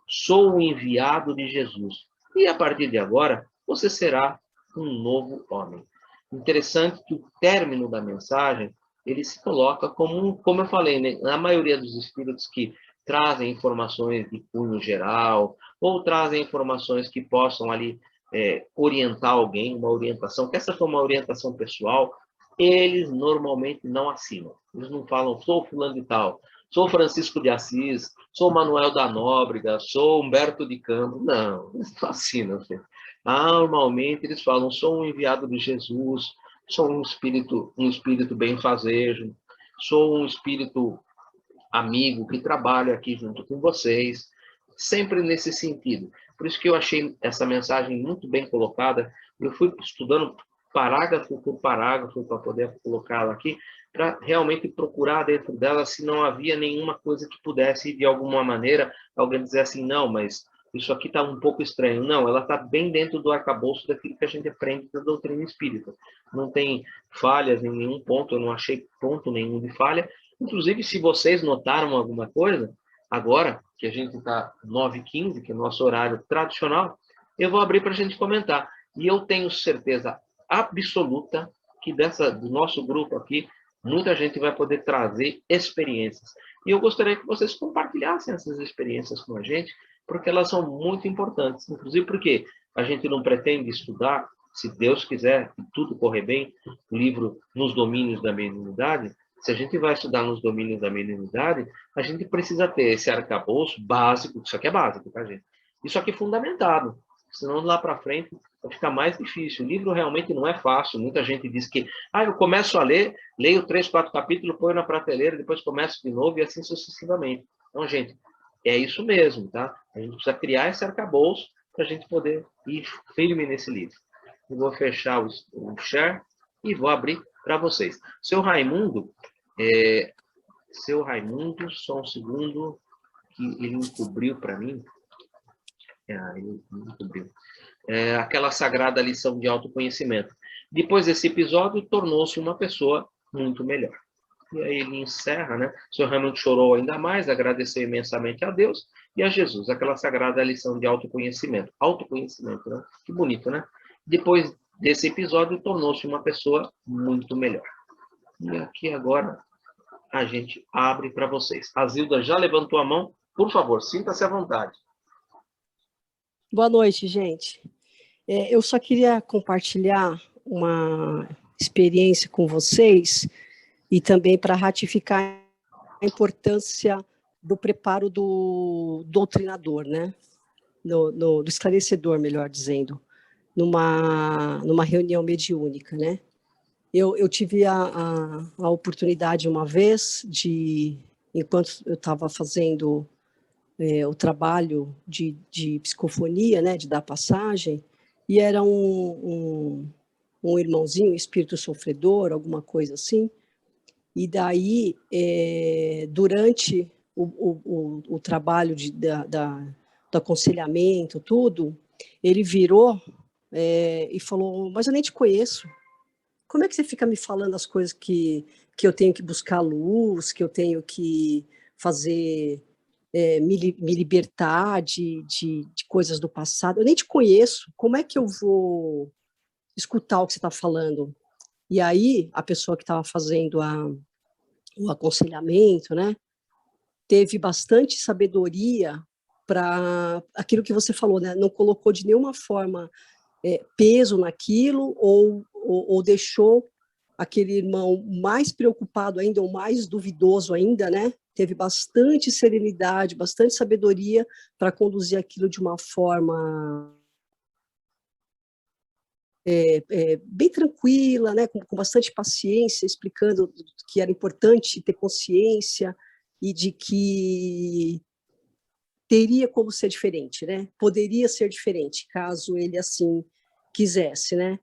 A: Sou o enviado de Jesus e a partir de agora você será um novo homem. Interessante que o término da mensagem ele se coloca como eu falei, né? Na maioria dos espíritos que trazem informações de cunho geral ou trazem informações que possam ali orientar alguém, uma orientação, que essa for uma orientação pessoal, eles normalmente não assinam. Eles não falam, sou fulano de tal, sou Francisco de Assis, sou Manuel da Nóbrega, sou Humberto de Campos. Não, eles não assinam. Normalmente eles falam, sou um enviado de Jesus, sou um espírito benfazejo, sou um espírito amigo que trabalha aqui junto com vocês, sempre nesse sentido. Por isso que eu achei essa mensagem muito bem colocada. Eu fui estudando parágrafo por parágrafo para poder colocá-la aqui, para realmente procurar dentro dela se não havia nenhuma coisa que pudesse, de alguma maneira, alguém dizer assim, não, mas isso aqui está um pouco estranho. Não, ela está bem dentro do arcabouço daquilo que a gente aprende da doutrina espírita. Não tem falhas em nenhum ponto, eu não achei ponto nenhum de falha. Inclusive, se vocês notaram alguma coisa, agora que a gente está 9h15, que é o nosso horário tradicional, eu vou abrir para a gente comentar. E eu tenho certeza absoluta que do nosso grupo aqui, muita gente vai poder trazer experiências. E eu gostaria que vocês compartilhassem essas experiências com a gente, porque elas são muito importantes. Inclusive porque a gente não pretende estudar, se Deus quiser, e tudo correr bem, o livro Nos Domínios da Mediunidade. Se a gente vai estudar nos domínios da mediunidade, a gente precisa ter esse arcabouço básico, isso aqui é básico, tá, gente? Isso aqui é fundamentado, senão lá para frente vai ficar mais difícil. O livro realmente não é fácil, muita gente diz que, eu começo a ler, leio 3, 4 capítulos, ponho na prateleira, depois começo de novo e assim sucessivamente. Então, gente, é isso mesmo, tá? A gente precisa criar esse arcabouço para a gente poder ir firme nesse livro. Eu vou fechar o share e vou abrir para vocês. Seu Raimundo, só um segundo, que ele encobriu para mim. Ele encobriu. Aquela sagrada lição de autoconhecimento. Depois desse episódio, tornou-se uma pessoa muito melhor. E aí ele encerra, né? O Sr. Raimundo chorou ainda mais, agradeceu imensamente a Deus e a Jesus, aquela sagrada lição de autoconhecimento. Autoconhecimento, né? Que bonito, né? Depois desse episódio, tornou-se uma pessoa muito melhor. E aqui agora a gente abre para vocês. A Zilda já levantou a mão. Por favor, sinta-se à vontade.
E: Boa noite, gente. Eu só queria compartilhar uma experiência com vocês e também para ratificar a importância do preparo do doutrinador, né? Do esclarecedor, melhor dizendo, numa reunião mediúnica, né? Eu tive a oportunidade uma vez enquanto eu estava fazendo o trabalho de psicofonia, né, de dar passagem, e era um irmãozinho, espírito sofredor, alguma coisa assim, e daí, durante o trabalho do aconselhamento, tudo, ele virou e falou, mas eu nem te conheço. Como é que você fica me falando as coisas que eu tenho que buscar luz, que eu tenho que fazer, me libertar de coisas do passado? Eu nem te conheço, como é que eu vou escutar o que você está falando? E aí, a pessoa que estava fazendo o aconselhamento, né, teve bastante sabedoria para aquilo que você falou, né? Não colocou de nenhuma forma peso naquilo ou deixou aquele irmão mais preocupado ainda, ou mais duvidoso ainda, né? Teve bastante serenidade, bastante sabedoria para conduzir aquilo de uma forma bem tranquila, né? Com bastante paciência, explicando que era importante ter consciência e de que teria como ser diferente, né? Poderia ser diferente, caso ele assim quisesse, né?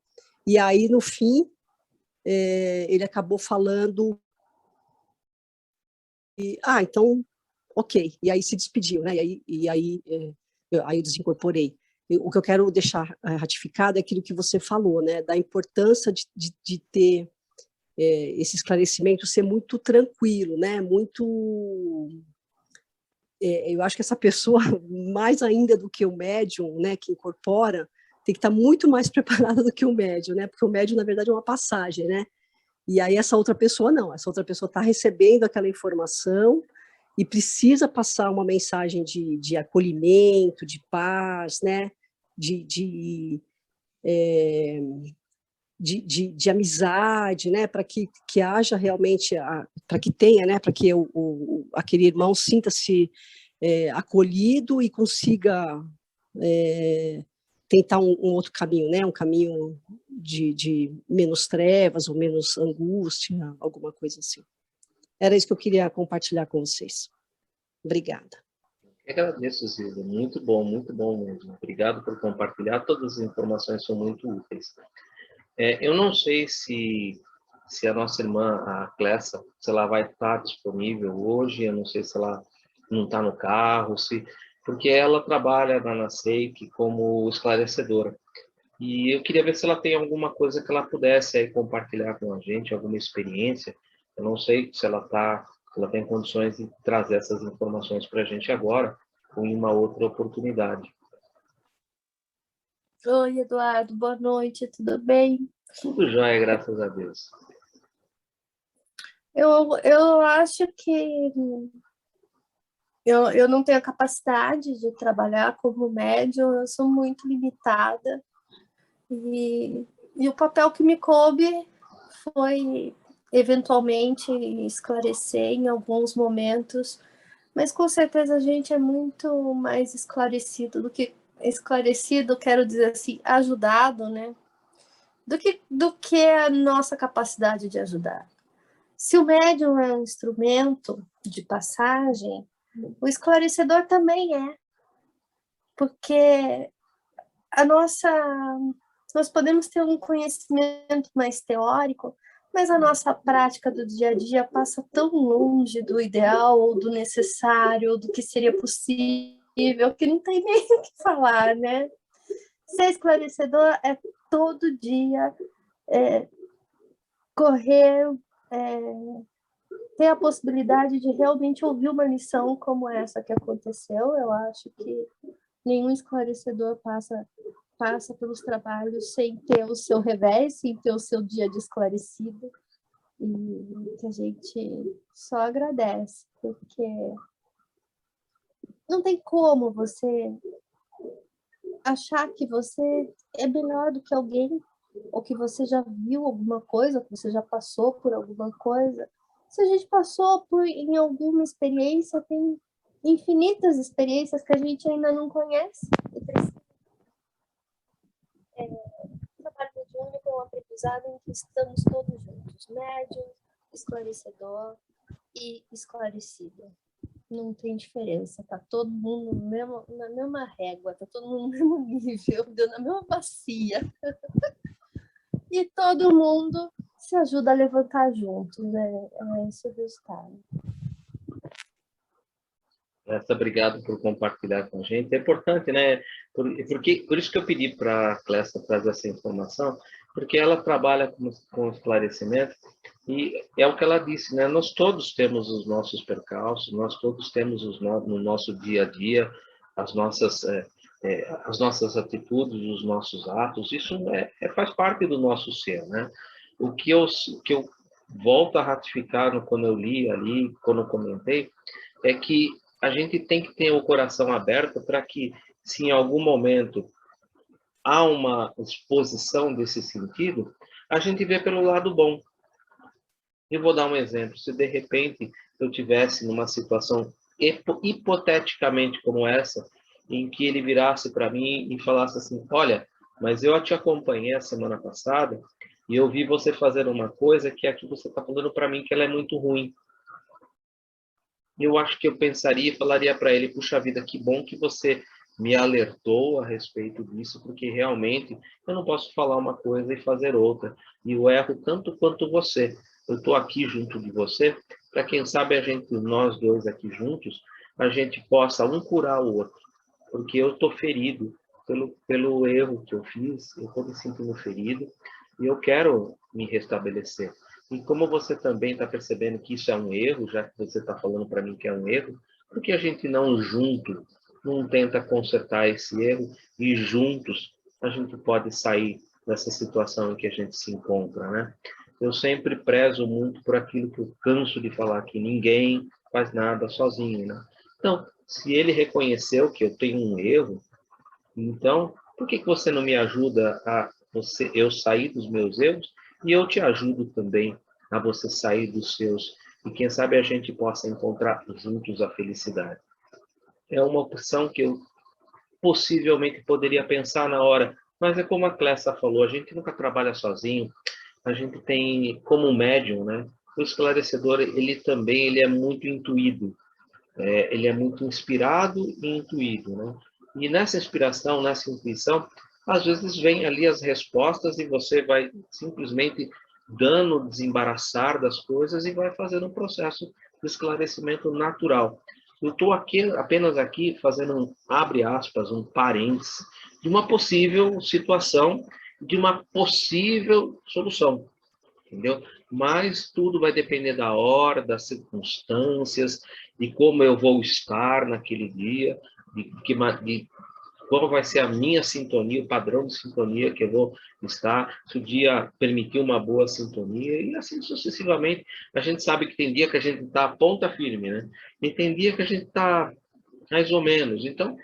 E: E aí, no fim, ele acabou falando, então, ok. E aí se despediu, né? Aí eu desincorporei. O que eu quero deixar ratificado é aquilo que você falou, né? Da importância de ter esse esclarecimento, ser muito tranquilo, né? Muito... eu acho que essa pessoa, mais ainda do que o médium, né, que incorpora, tem que estar muito mais preparada do que o médium, né? Porque o médium, na verdade, é uma passagem, né? E aí essa outra pessoa não, essa outra pessoa está recebendo aquela informação e precisa passar uma mensagem de acolhimento, de paz, né? De amizade, né? Para que haja realmente, para que tenha, né? Para que aquele irmão sinta-se acolhido e consiga tentar um outro caminho, né? Um caminho de menos trevas ou menos angústia, alguma coisa assim. Era isso que eu queria compartilhar com vocês. Obrigada.
A: Eu agradeço, Zilda. Muito bom mesmo. Obrigado por compartilhar. Todas as informações são muito úteis. Eu não sei se a nossa irmã, a Clessa, se ela vai estar disponível hoje. Eu não sei se ela não está no carro, porque ela trabalha na NASEIC como esclarecedora. E eu queria ver se ela tem alguma coisa que ela pudesse aí compartilhar com a gente, alguma experiência. Eu não sei se ela tem condições de trazer essas informações para a gente agora, ou em uma outra oportunidade.
F: Oi, Eduardo, boa noite, tudo bem?
A: Tudo jóia, graças a Deus.
F: Eu acho que eu não tenho a capacidade de trabalhar como médium, eu sou muito limitada. E o papel que me coube foi, eventualmente, esclarecer em alguns momentos, mas com certeza a gente é muito mais esclarecido do que esclarecido, quero dizer assim, ajudado, né? Do que a nossa capacidade de ajudar. Se o médium é um instrumento de passagem, o esclarecedor também é, porque nós podemos ter um conhecimento mais teórico, mas a nossa prática do dia a dia passa tão longe do ideal, ou do necessário, ou do que seria possível, que não tem nem o que falar, né? Ser esclarecedor é todo dia correr, ter a possibilidade de realmente ouvir uma lição como essa que aconteceu. Eu acho que nenhum esclarecedor passa pelos trabalhos sem ter o seu revés, sem ter o seu dia de esclarecido, e que a gente só agradece, porque não tem como você achar que você é melhor do que alguém, ou que você já viu alguma coisa, ou que você já passou por alguma coisa. Se a gente passou em alguma experiência, tem infinitas experiências que a gente ainda não conhece e precisa. O trabalho mediúnico é um aprendizado em que estamos todos juntos, médium, esclarecedor e esclarecido. Não tem diferença, tá todo mundo na mesma régua, tá todo mundo no mesmo nível, na mesma bacia. E todo mundo se ajuda a levantar juntos, né? É esse o resultado.
A: Obrigado por compartilhar com a gente. É importante, né? Por isso que eu pedi para a Clécia trazer essa informação, porque ela trabalha com esclarecimento, e é o que ela disse, né? Nós todos temos os nossos percalços, nós todos temos no nosso dia a dia as nossas atitudes, os nossos atos. Isso faz parte do nosso ser, né? O que eu volto a ratificar quando eu li ali, quando eu comentei, é que a gente tem que ter o coração aberto para que, se em algum momento há uma exposição desse sentido, a gente vê pelo lado bom. Eu vou dar um exemplo. Se de repente eu tivesse numa situação hipoteticamente como essa, em que ele virasse para mim e falasse assim, olha, mas eu te acompanhei a semana passada e eu vi você fazer uma coisa que aqui você está falando para mim que ela é muito ruim. Eu acho que eu pensaria e falaria para ele, puxa vida, que bom que você me alertou a respeito disso, porque realmente eu não posso falar uma coisa e fazer outra. E eu erro tanto quanto você. Eu estou aqui junto de você, para quem sabe a gente, nós dois aqui juntos, a gente possa um curar o outro. Porque eu estou ferido pelo erro que eu fiz, eu estou me sentindo ferido, e eu quero me restabelecer. E como você também está percebendo que isso é um erro, já que você está falando para mim que é um erro, por que a gente não junto, não tenta consertar esse erro e juntos a gente pode sair dessa situação em que a gente se encontra, né? Eu sempre prezo muito por aquilo que eu canso de falar, que ninguém faz nada sozinho, né? Então, se ele reconheceu que eu tenho um erro, então, por que você não me ajuda a eu sair dos meus erros e eu te ajudo também a você sair dos seus e quem sabe a gente possa encontrar juntos a felicidade. É uma opção que eu possivelmente poderia pensar na hora, mas é como a Clécia falou, a gente nunca trabalha sozinho, a gente tem como médium, né? O esclarecedor, ele é muito intuído, ele é muito inspirado e intuído, né? E nessa inspiração, nessa intuição, às vezes vem ali as respostas e você vai simplesmente dando desembaraçar das coisas e vai fazendo um processo de esclarecimento natural. Eu estou apenas aqui fazendo um, abre aspas, um parênteses, de uma possível situação, de uma possível solução, entendeu? Mas tudo vai depender da hora, das circunstâncias, de como eu vou estar naquele dia, de qual vai ser a minha sintonia, o padrão de sintonia que eu vou estar, se o dia permitir uma boa sintonia, e assim sucessivamente. A gente sabe que tem dia que a gente está ponta firme, né? E tem dia que a gente está mais ou menos. Então,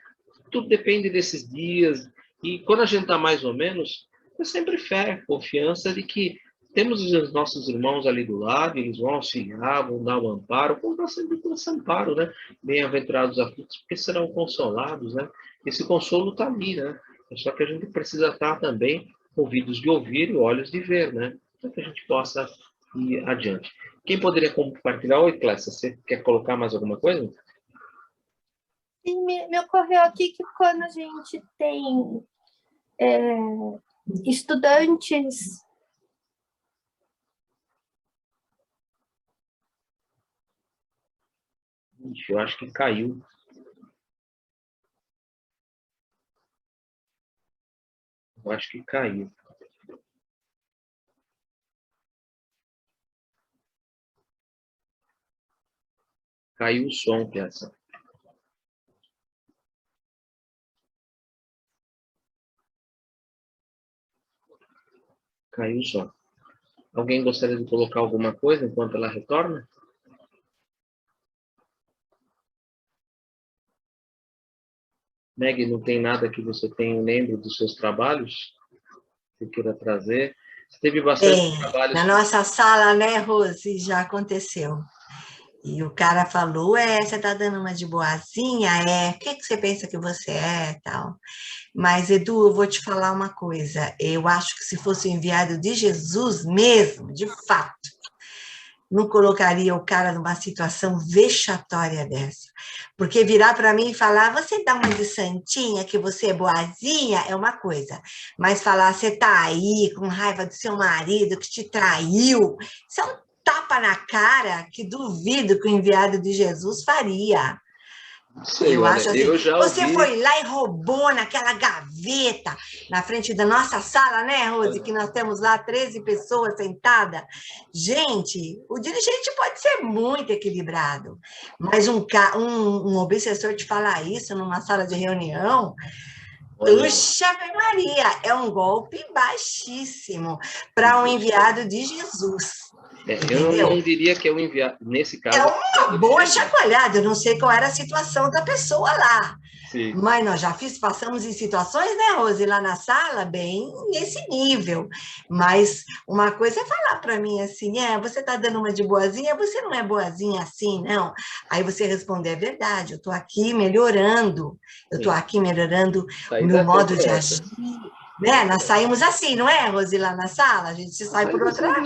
A: tudo depende desses dias. E quando a gente está mais ou menos, é sempre fé, confiança de que temos os nossos irmãos ali do lado, eles vão auxiliar, vão dar o amparo, vão dar sempre esse amparo, né? Bem-aventurados aflitos, porque serão consolados, né? Esse consolo está ali, né? Só que a gente precisa estar também ouvidos de ouvir e olhos de ver, né? Para que a gente possa ir adiante. Quem poderia compartilhar? Oi, Clécia, você quer colocar mais alguma coisa?
F: Sim, me ocorreu aqui que quando a gente tem estudantes...
A: Eu acho que caiu. Eu acho que caiu. Caiu o som, Clécia. Caiu o som. Alguém gostaria de colocar alguma coisa enquanto ela retorna? Meg, não tem nada que você tenha lembro dos seus trabalhos? Que queira trazer? Você teve bastante trabalho.
B: Na nossa sala, né, Rose, já aconteceu. E o cara falou, você tá dando uma de boazinha? O que você pensa que você é, tal? Mas, Edu, eu vou te falar uma coisa. Eu acho que se fosse enviado de Jesus mesmo, de fato, não colocaria o cara numa situação vexatória dessa. Porque virar para mim e falar, você dá uma de santinha, que você é boazinha, é uma coisa. Mas falar, você tá aí com raiva do seu marido que te traiu, isso é um tapa na cara que duvido que o enviado de Jesus faria.
A: Sei,
B: eu acho assim, você
A: ouvi.
B: foi lá e roubou naquela gaveta, na frente da nossa sala, né, Rose, que nós temos lá 13 pessoas sentadas. Gente, o dirigente pode ser muito equilibrado, mas um obsessor te falar isso numa sala de reunião, puxa Maria, é um golpe baixíssimo para um enviado de Jesus.
A: Eu não diria que é um enviado, nesse caso...
B: É uma boa chacoalhada, eu não sei qual era a situação da pessoa lá,
A: Sim.
B: Mas nós já passamos em situações, né, Rose, lá na sala, bem nesse nível. Mas uma coisa é falar para mim assim, você está dando uma de boazinha, você não é boazinha assim, não. Aí você responder, é verdade, eu estou aqui melhorando, eu estou aqui melhorando o meu modo de agir. Né? Nós saímos assim, não é, Rose, lá na sala? A gente sai por outra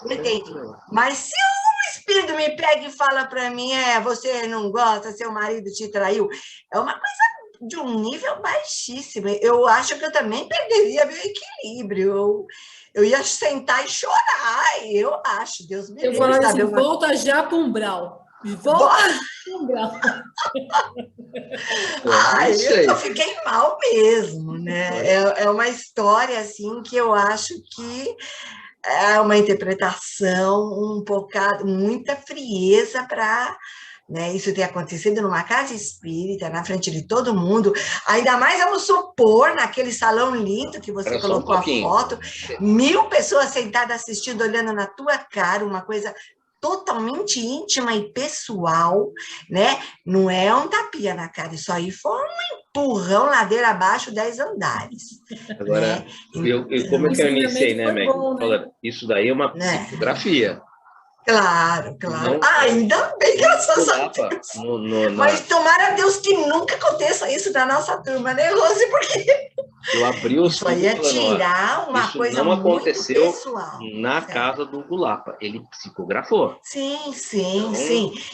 B: vertente. Mas se o espírito me pega e fala para mim, você não gosta, seu marido te traiu, é uma coisa de um nível baixíssimo. Eu acho que eu também perderia meu equilíbrio. Eu ia sentar e chorar, eu acho, Deus me livre.
C: Eu falo assim, volta já para o umbral. Volta já para o umbral.
B: Eu fiquei mal mesmo, né? É uma história, assim, que eu acho que é uma interpretação um bocado, muita frieza para... Né, isso ter acontecido numa casa espírita, na frente de todo mundo, ainda mais vamos supor, naquele salão lindo que você colocou a foto, 1000 pessoas sentadas assistindo, olhando na tua cara, uma coisa totalmente íntima e pessoal, né? Não é um tapinha na cara, isso aí foi um empurrão ladeira abaixo, 10 andares.
A: Agora,
B: né?
A: como é que eu iniciei, né, Meg?
C: Né?
A: Isso daí é uma psicografia.
B: Claro. Não, ainda bem, graças a Deus. Mas tomara a Deus que nunca aconteça isso na nossa turma, né, Rose? Porque
A: eu abri o
B: isso aí é tirar uma
A: isso
B: coisa
A: não
B: muito
A: aconteceu
B: pessoal.
A: Na casa do Gulapa. Ele psicografou.
B: Sim.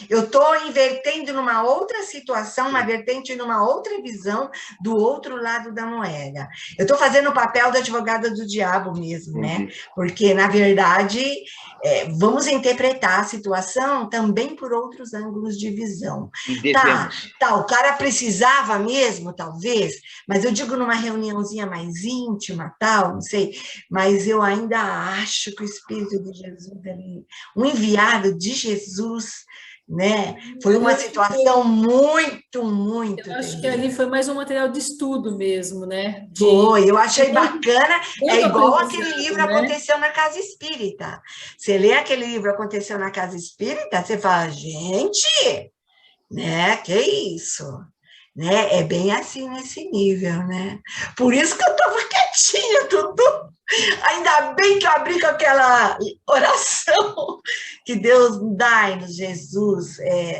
B: Eu estou invertendo numa outra situação, uma vertente numa outra visão do outro lado da moeda. Eu estou fazendo o papel da advogada do diabo mesmo, né? Porque, na verdade, vamos interpretar a situação também por outros ângulos de visão. O cara precisava mesmo, talvez, mas eu digo numa reuniãozinha mais íntima, não sei, mas eu ainda acho que o Espírito de Jesus, um enviado de Jesus, né? Foi uma situação muito
C: Eu acho que ali foi mais um material de estudo mesmo, né?
B: Foi, eu achei bacana, é igual aquele livro Aconteceu na Casa Espírita. Você lê aquele livro Aconteceu na Casa Espírita, você fala, gente, né? Que isso? Né? É bem assim nesse nível, né? Por isso que eu estava quietinha, Dudu. Ainda bem que eu abri com aquela oração que Deus dá-nos, Jesus,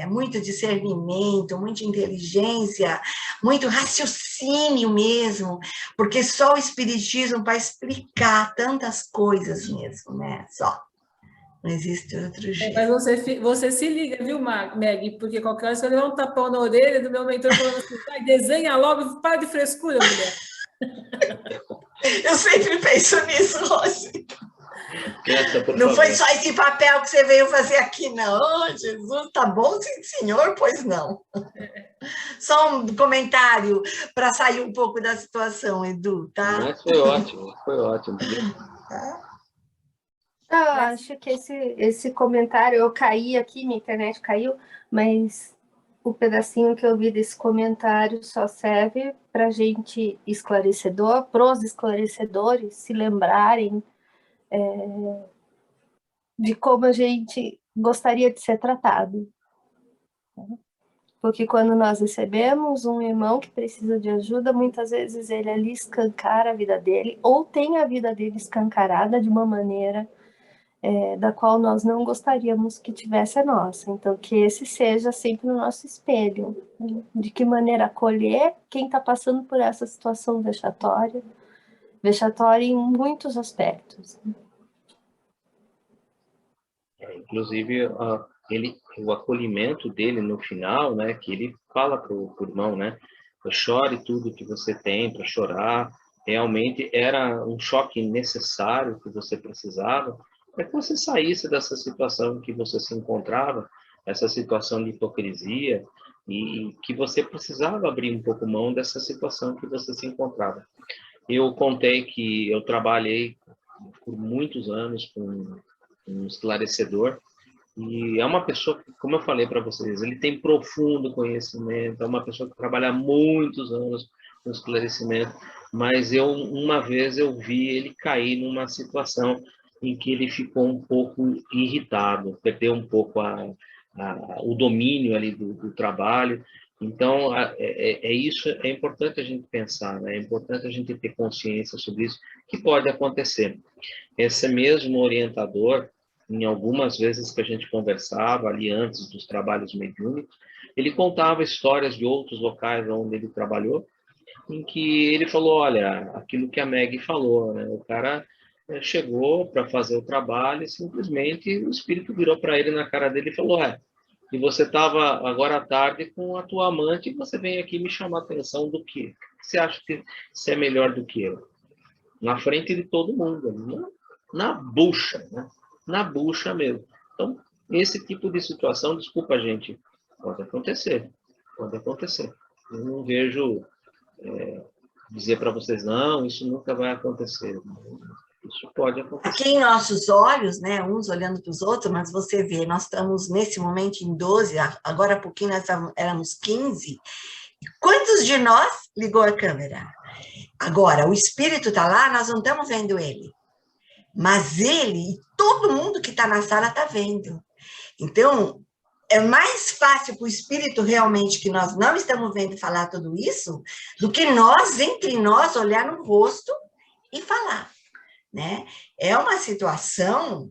B: muito discernimento, muita inteligência, muito raciocínio mesmo, porque só o Espiritismo para explicar tantas coisas mesmo, né? Só. Não existe outro jeito.
C: Mas você se liga, viu, Meg? Porque qualquer hora você vai levar um tapão na orelha do meu mentor falando assim, vai, desenha logo, para de frescura, mulher.
B: Eu sempre penso nisso, Rose. Não foi só esse papel que você veio fazer aqui, não. Jesus, tá bom, sim, senhor? Pois não. Só um comentário para sair um pouco da situação, Edu, tá?
A: Mas foi ótimo.
B: Tá?
F: Eu acho que esse comentário, eu caí aqui, minha internet caiu, mas o pedacinho que eu vi desse comentário só serve para gente esclarecedor, pros esclarecedores se lembrarem de como a gente gostaria de ser tratado. Porque quando nós recebemos um irmão que precisa de ajuda, muitas vezes ele ali escancara a vida dele, ou tem a vida dele escancarada de uma maneira da qual nós não gostaríamos que tivesse a nossa. Então, que esse seja sempre o nosso espelho. Né? De que maneira acolher quem está passando por essa situação vexatória em muitos aspectos. Né?
A: Inclusive, o acolhimento dele no final, né, que ele fala para o irmão, né, chore tudo que você tem para chorar, realmente era um choque necessário que você precisava, para que você saísse dessa situação que você se encontrava, essa situação de hipocrisia, e que você precisava abrir um pouco mão dessa situação que você se encontrava. Eu contei que eu trabalhei por muitos anos com um esclarecedor, e é uma pessoa que, como eu falei para vocês, ele tem profundo conhecimento, é uma pessoa que trabalha há muitos anos com esclarecimento, mas uma vez eu vi ele cair numa situação em que ele ficou um pouco irritado, perdeu um pouco o domínio ali do trabalho, Então, isso, é importante a gente pensar, né? É importante a gente ter consciência sobre isso, que pode acontecer. Esse mesmo orientador, em algumas vezes que a gente conversava ali antes dos trabalhos mediúnicos, ele contava histórias de outros locais onde ele trabalhou, em que ele falou, olha, aquilo que a Meg falou, né? O cara chegou para fazer o trabalho e simplesmente o espírito virou para ele na cara dele e falou, e você estava agora à tarde com a tua amante e você vem aqui me chamar a atenção do quê? Você acha que você é melhor do que eu? Na frente de todo mundo, na bucha, né? Na bucha mesmo. Então, esse tipo de situação, desculpa, gente, pode acontecer. Pode acontecer. Eu não vejo dizer para vocês, não, isso nunca vai acontecer. Isso pode acontecer.
B: Aqui em nossos olhos, né, uns olhando para os outros, mas você vê, nós estamos nesse momento em 12, agora há pouquinho nós éramos 15. Quantos de nós ligou a câmera? Agora, o espírito está lá, nós não estamos vendo ele. Mas ele e todo mundo que está na sala está vendo. Então, é mais fácil para o espírito realmente que nós não estamos vendo falar tudo isso, do que nós, entre nós, olhar no rosto e falar. Né? É uma situação,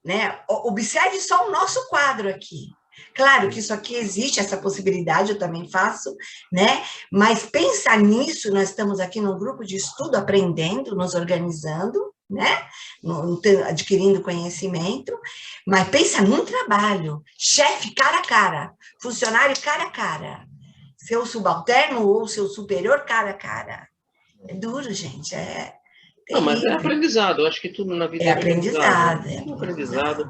B: né? Observe só o nosso quadro aqui. Claro que isso aqui existe, essa possibilidade, eu também faço, né? Mas pensa nisso, nós estamos aqui num grupo de estudo, aprendendo, nos organizando, né? Adquirindo conhecimento, mas pensa num trabalho, chefe cara a cara, funcionário cara a cara, seu subalterno ou seu superior cara a cara. É duro, gente,
A: Não, mas é aprendizado, eu acho que tudo na vida é aprendizado. É aprendizado.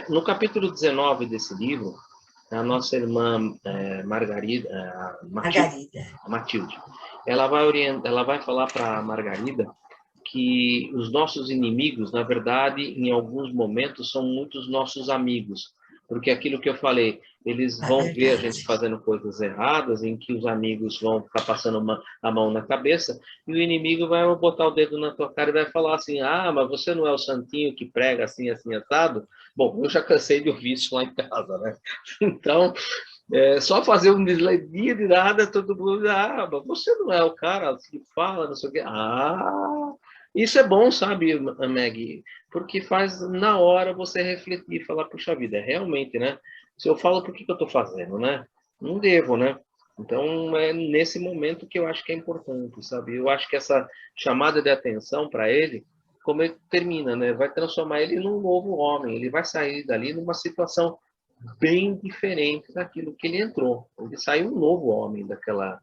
A: No capítulo 19 desse livro, a nossa irmã Matilde, ela vai falar para a Margarida que os nossos inimigos, na verdade, em alguns momentos, são muitos nossos amigos. Porque aquilo que eu falei, eles vão ver a gente fazendo coisas erradas, em que os amigos vão ficar passando a mão na cabeça, e o inimigo vai botar o dedo na tua cara e vai falar assim, mas você não é o santinho que prega assim, assim, assado? Bom, eu já cansei de ouvir isso lá em casa, né? Então, só fazer um desledia de nada, todo mundo, mas você não é o cara que fala, não sei o quê. Isso é bom, sabe, Meg? Porque faz, na hora, você refletir e falar, puxa vida, realmente, né? Se eu falo, por que eu estou fazendo, né? Não devo, né? Então, é nesse momento que eu acho que é importante, sabe? Eu acho que essa chamada de atenção para ele, como ele termina, né? Vai transformar ele num novo homem. Ele vai sair dali numa situação bem diferente daquilo que ele entrou. Ele saiu um novo homem daquela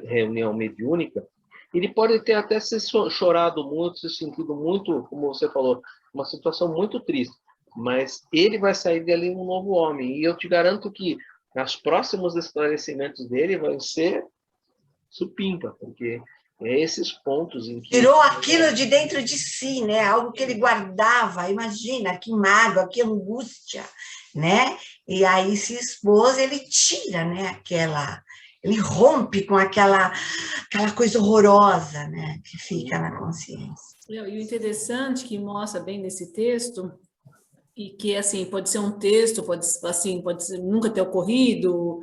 A: reunião mediúnica. Ele pode ter até se chorado muito, se sentido muito, como você falou, uma situação muito triste, mas ele vai sair dali um novo homem. E eu te garanto que os próximos esclarecimentos dele vão ser supimpa, porque é esses pontos em que...
B: Tirou aquilo de dentro de si, né? Algo que ele guardava, imagina, que mágoa, que angústia, né? E aí se expôs, ele tira, né? Ele rompe com aquela coisa horrorosa, né, que fica na consciência.
C: E o interessante que mostra bem nesse texto, e que assim pode ser um texto, pode nunca ter ocorrido,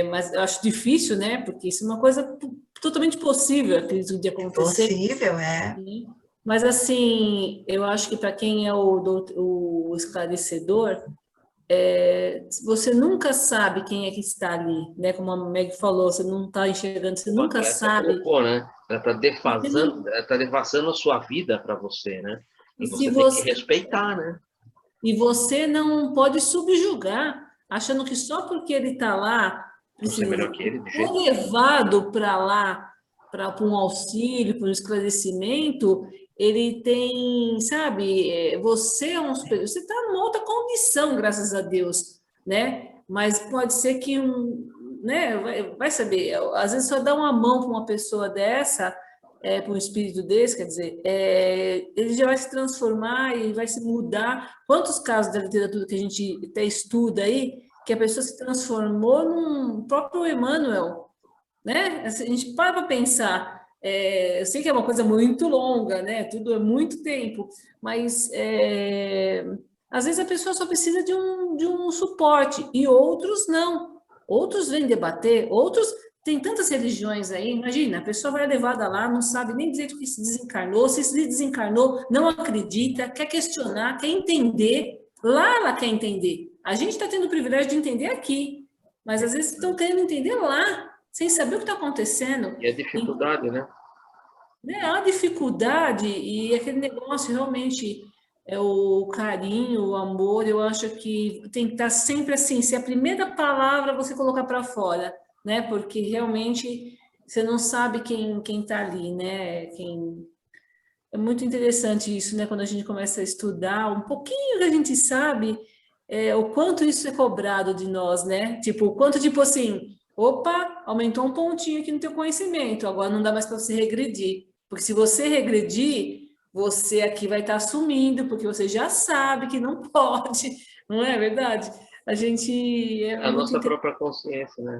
C: mas eu acho difícil, né, porque isso é uma coisa totalmente possível, acredito, de acontecer.
B: Possível,
C: Mas assim, eu acho que para quem é o esclarecedor, você nunca sabe quem é que está ali, né? Como a Meg falou, você não está enxergando, você nunca sabe.
A: Colocou, né? Ela está devassando a sua vida para você, né? E você tem que respeitar, né?
C: E você não pode subjugar, achando que só porque ele está lá,
A: você é melhor que ele, de jeito
C: nenhum. Levado para lá, para um auxílio, para um esclarecimento, ele tem, sabe, você é um superior, você está numa outra condição, graças a Deus, né? Mas pode ser que né? Vai saber, às vezes só dar uma mão para uma pessoa dessa, para um espírito desse, quer dizer, ele já vai se transformar e vai se mudar. Quantos casos da literatura que a gente até estuda aí, que a pessoa se transformou num próprio Emmanuel, né? A gente para pensar. Eu sei que é uma coisa muito longa, né? Tudo é muito tempo, mas às vezes a pessoa só precisa de um suporte e outros não, outros vêm debater, outros... Tem tantas religiões aí, imagina, a pessoa vai levada lá, não sabe nem direito que se desencarnou, se desencarnou, não acredita, quer questionar, quer entender, lá ela quer entender. A gente está tendo o privilégio de entender aqui, mas às vezes estão querendo entender lá, sem saber o que está acontecendo.
A: E a dificuldade, né?
C: A dificuldade e aquele negócio realmente é o carinho, o amor, eu acho que tem que estar sempre assim, se a primeira palavra você colocar para fora, né? Porque realmente você não sabe quem está ali, né? É muito interessante isso, né? Quando a gente começa a estudar, um pouquinho que a gente sabe o quanto isso é cobrado de nós, né? Tipo, o quanto, tipo assim, opa, aumentou um pontinho aqui no teu conhecimento, agora não dá mais para você regredir. Porque se você regredir, você aqui vai estar assumindo, porque você já sabe que não pode, não é verdade? A gente...
A: A nossa própria consciência, né?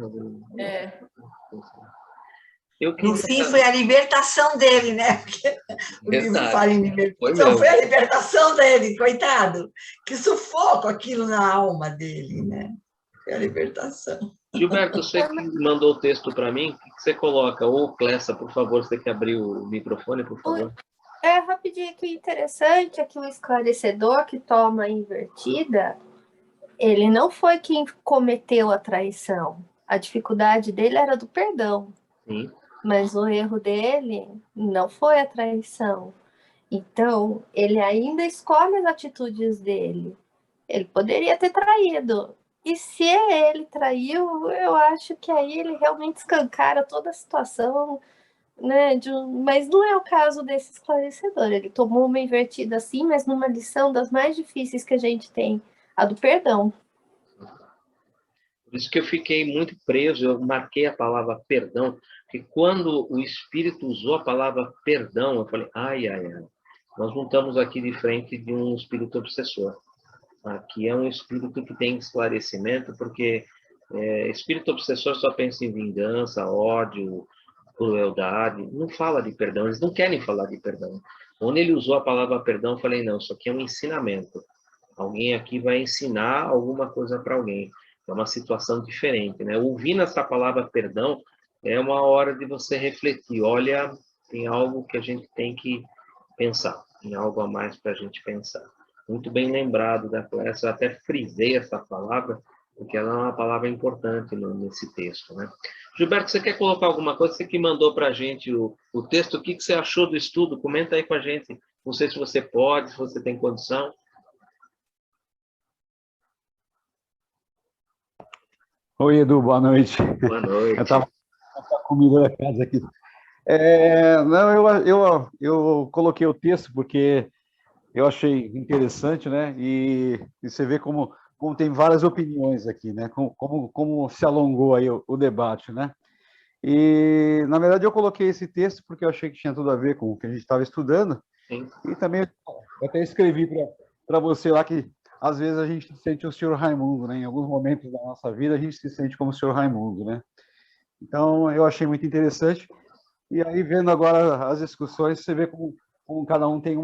B: No fim, foi a libertação dele, né? Porque o livro fala em libertação. Foi a libertação dele, coitado. Que sufoco aquilo na alma dele, né? Foi a libertação.
A: Gilberto, você que mandou o texto para mim, o que você coloca? Ou Clessa, por favor, você que abrir o microfone, por favor.
F: Rapidinho, que interessante é que o esclarecedor que toma a invertida, ele não foi quem cometeu a traição. A dificuldade dele era do perdão.
A: Sim.
F: Mas o erro dele não foi a traição. Então, ele ainda escolhe as atitudes dele. Ele poderia ter traído. E se ele traiu, eu acho que aí ele realmente escancara toda a situação, né? Mas não é o caso desse esclarecedor. Ele tomou uma invertida assim, mas numa lição das mais difíceis que a gente tem, a do perdão.
A: Por isso que eu fiquei muito preso, eu marquei a palavra perdão, porque quando o Espírito usou a palavra perdão, eu falei, ai, nós não estamos aqui de frente de um espírito obsessor. Aqui é um espírito que tem esclarecimento, porque espírito obsessor só pensa em vingança, ódio, crueldade, não fala de perdão, eles não querem falar de perdão. Quando ele usou a palavra perdão, eu falei, não, isso aqui é um ensinamento. Alguém aqui vai ensinar alguma coisa para alguém. É uma situação diferente, né? Ouvindo essa palavra perdão, é uma hora de você refletir. Olha, tem algo que a gente tem que pensar. Tem algo a mais para a gente pensar. Muito bem lembrado da Clécia. Eu até frisei essa palavra, porque ela é uma palavra importante nesse texto, né? Gilberto, você quer colocar alguma coisa? Você que mandou para a gente o texto, o que você achou do estudo? Comenta aí com a gente. Não sei se você pode, se você tem condição.
G: Oi, Edu, boa noite.
A: Boa noite.
G: Eu estava com a comida da casa aqui. Eu coloquei o texto porque eu achei interessante, né? E você vê como tem várias opiniões aqui, né? Como se alongou aí o debate, né? E, na verdade, eu coloquei esse texto porque eu achei que tinha tudo a ver com o que a gente estava estudando.
A: Sim.
G: E também eu até escrevi para você lá que às vezes a gente se sente o Sr. Raimundo, né? Em alguns momentos da nossa vida a gente se sente como o Sr. Raimundo, né? Então eu achei muito interessante. E aí vendo agora as discussões, você vê como cada um tem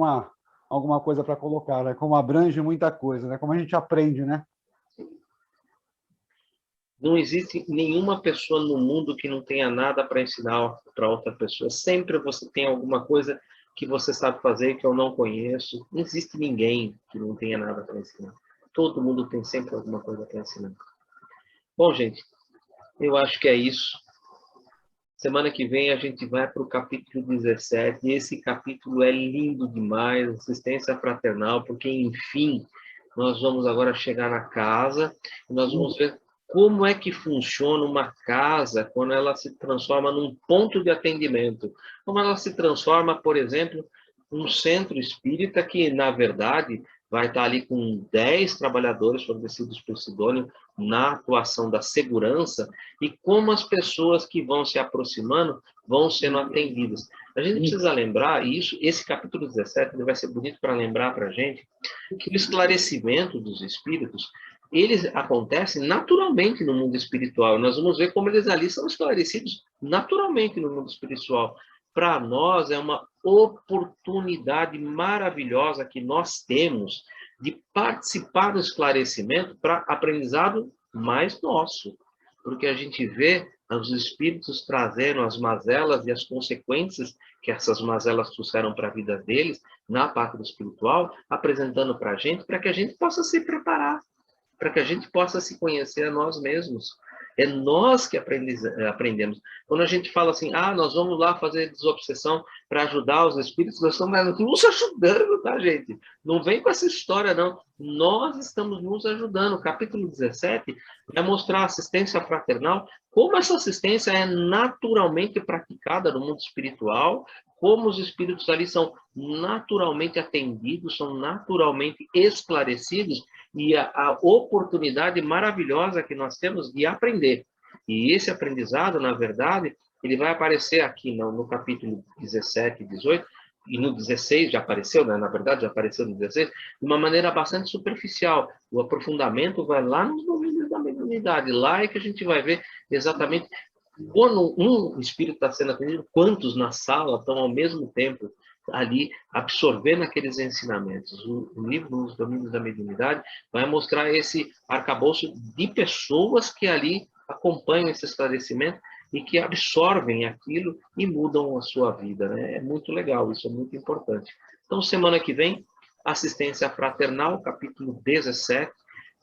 G: alguma coisa para colocar, né? Como abrange muita coisa, né? Como a gente aprende, né?
A: Não existe nenhuma pessoa no mundo que não tenha nada para ensinar para outra pessoa. Sempre você tem alguma coisa que você sabe fazer que eu não conheço. Não existe ninguém que não tenha nada para ensinar. Todo mundo tem sempre alguma coisa para ensinar. Bom, gente, eu acho que é isso. Semana que vem a gente vai para o capítulo 17. E esse capítulo é lindo demais, assistência fraternal, porque, enfim, nós vamos agora chegar na casa e nós vamos ver como é que funciona uma casa quando ela se transforma num ponto de atendimento. Como ela se transforma, por exemplo, num centro espírita que, na verdade, vai estar ali com 10 trabalhadores fornecidos por Sidônio na atuação da segurança e como as pessoas que vão se aproximando vão sendo atendidas. A gente precisa lembrar, e esse capítulo 17 ele vai ser bonito para lembrar para a gente, que o esclarecimento dos espíritos eles acontecem naturalmente no mundo espiritual. Nós vamos ver como eles ali são esclarecidos naturalmente no mundo espiritual. Para nós é uma oportunidade maravilhosa que nós temos de participar do esclarecimento para aprendizado mais nosso. porque a gente vê os espíritos trazendo as mazelas e as consequências que essas mazelas trouxeram para a vida deles, na parte espiritual, apresentando para que a gente possa se preparar, para que a gente possa se conhecer a nós mesmos. É nós que aprendemos. Quando a gente fala assim, nós vamos lá fazer desobsessão para ajudar os espíritos, nós estamos nos ajudando, tá, gente? Não vem com essa história, não. Nós estamos nos ajudando. O capítulo 17 vai mostrar a assistência fraternal, como essa assistência é naturalmente praticada no mundo espiritual, como os espíritos ali são naturalmente atendidos, são naturalmente esclarecidos, e a oportunidade maravilhosa que nós temos de aprender. E esse aprendizado, na verdade, ele vai aparecer aqui no capítulo 17 e 18, e no 16 já apareceu, né? Na verdade já apareceu no 16, de uma maneira bastante superficial. O aprofundamento vai lá nos domínios da mediunidade, lá é que a gente vai ver exatamente quando um espírito está sendo atendido, quantos na sala estão ao mesmo tempo ali absorvendo aqueles ensinamentos. O livro Os Domínios da Mediunidade vai mostrar esse arcabouço de pessoas que ali acompanham esse esclarecimento e que absorvem aquilo e mudam a sua vida, né? É muito legal, isso é muito importante. Então, semana que vem, assistência fraternal, capítulo 17.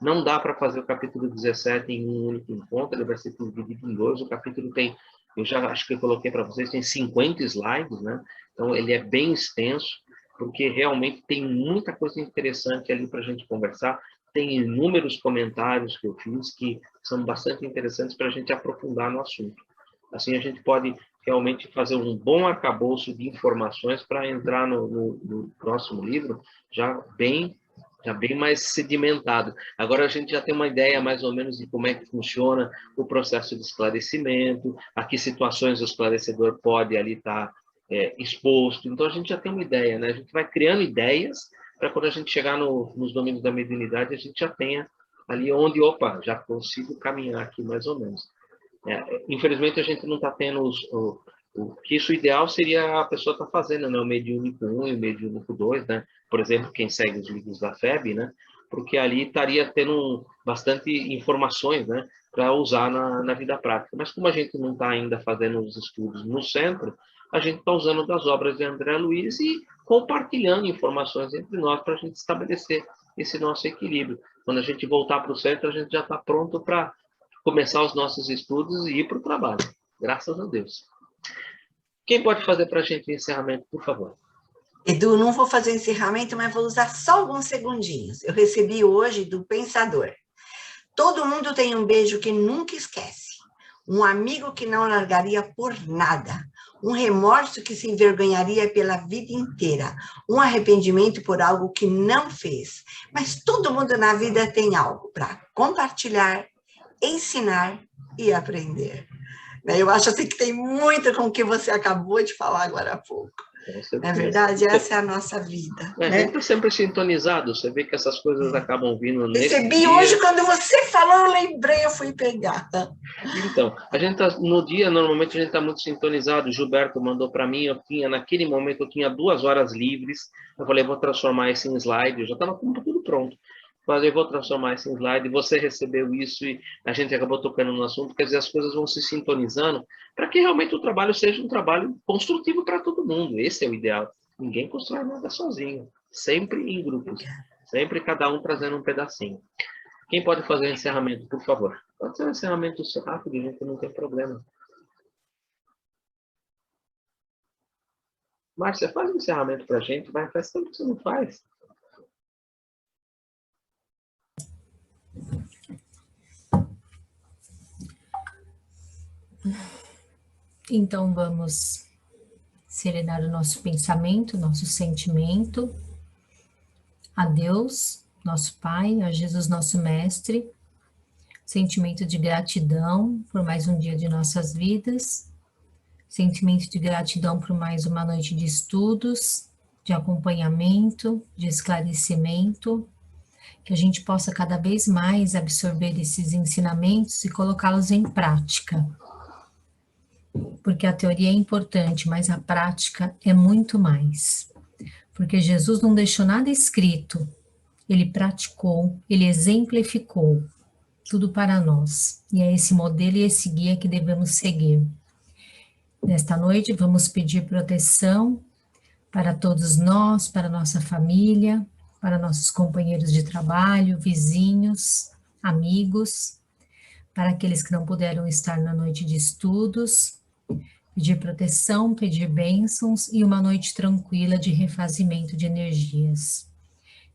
A: Não dá para fazer o capítulo 17 em um único encontro, ele vai ser dividido em dois. O capítulo tem, eu já acho que eu coloquei para vocês, tem 50 slides, né? Então, ele é bem extenso, porque realmente tem muita coisa interessante ali para a gente conversar. Tem inúmeros comentários que eu fiz que são bastante interessantes para a gente aprofundar no assunto. Assim, a gente pode realmente fazer um bom arcabouço de informações para entrar no próximo livro já bem mais sedimentado. Agora a gente já tem uma ideia mais ou menos de como é que funciona o processo de esclarecimento, a que situações o esclarecedor pode ali estar exposto. Então a gente já tem uma ideia, né? A gente vai criando ideias para quando a gente chegar nos domínios da mediunidade, a gente já tenha ali onde, já consigo caminhar aqui mais ou menos. Infelizmente a gente não está tendo que isso ideal seria a pessoa estar fazendo, né? O mediúnico 1 e o mediúnico 2, né? Por exemplo, quem segue os livros da FEB, né? Porque ali estaria tendo bastante informações, né? Para usar na vida prática. Mas como a gente não está ainda fazendo os estudos no centro, a gente está usando das obras de André Luiz e compartilhando informações entre nós para a gente estabelecer esse nosso equilíbrio. Quando a gente voltar para o centro, a gente já está pronto para começar os nossos estudos e ir para o trabalho. Graças a Deus. Quem pode fazer para a gente o encerramento, por favor?
B: Edu, não vou fazer encerramento, mas vou usar só alguns segundinhos. Eu recebi hoje do Pensador. Todo mundo tem um beijo que nunca esquece. Um amigo que não largaria por nada. Um remorso que se envergonharia pela vida inteira. Um arrependimento por algo que não fez. Mas todo mundo na vida tem algo para compartilhar, ensinar e aprender. Eu acho assim que tem muito com o que você acabou de falar agora há pouco. Na verdade, essa é a nossa vida.
A: A gente está sempre sintonizado, você vê que essas coisas acabam vindo nesse
B: Recebi
A: dia.
B: Hoje, quando você falou, eu lembrei, eu fui pegar.
A: Então, a gente tá, no dia, normalmente a gente está muito sintonizado. O Gilberto mandou para mim, naquele momento eu tinha 2 horas livres, eu falei, vou transformar isso em slide, eu já estava com tudo pronto. Falei, vou transformar isso em slide, você recebeu isso e a gente acabou tocando no assunto, quer dizer, as coisas vão se sintonizando para que realmente o trabalho seja um trabalho construtivo para todo mundo. Esse é o ideal. Ninguém constrói nada sozinho, sempre em grupos, sempre cada um trazendo um pedacinho. Quem pode fazer o encerramento, por favor? Pode ser um encerramento rápido, gente, não tem problema. Márcia, faz um encerramento para a gente, faz tempo que você não faz.
H: Então, vamos serenar o nosso pensamento, nosso sentimento a Deus, nosso Pai, a Jesus, nosso Mestre, sentimento de gratidão por mais um dia de nossas vidas, sentimento de gratidão por mais uma noite de estudos, de acompanhamento, de esclarecimento, que a gente possa cada vez mais absorver esses ensinamentos e colocá-los em prática. Porque a teoria é importante, mas a prática é muito mais. Porque Jesus não deixou nada escrito, ele praticou, ele exemplificou. tudo para nós. E é esse modelo e esse guia que devemos seguir. Nesta noite, vamos pedir proteção para todos nós, para nossa família, para nossos companheiros de trabalho, vizinhos, amigos, para aqueles que não puderam estar na noite de estudos, pedir proteção, pedir bênçãos e uma noite tranquila de refazimento de energias.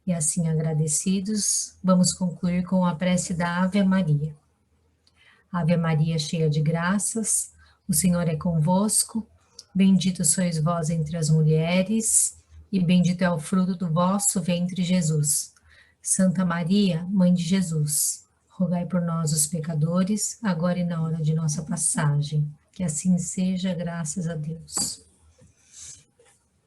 H: E assim, agradecidos, vamos concluir com a prece da Ave Maria. Ave Maria, cheia de graças, o Senhor é convosco, bendito sois vós entre as mulheres, e bendito é o fruto do vosso ventre, Jesus. Santa Maria, Mãe de Jesus, rogai por nós, os pecadores, agora e na hora de nossa passagem. Que assim seja, graças a Deus.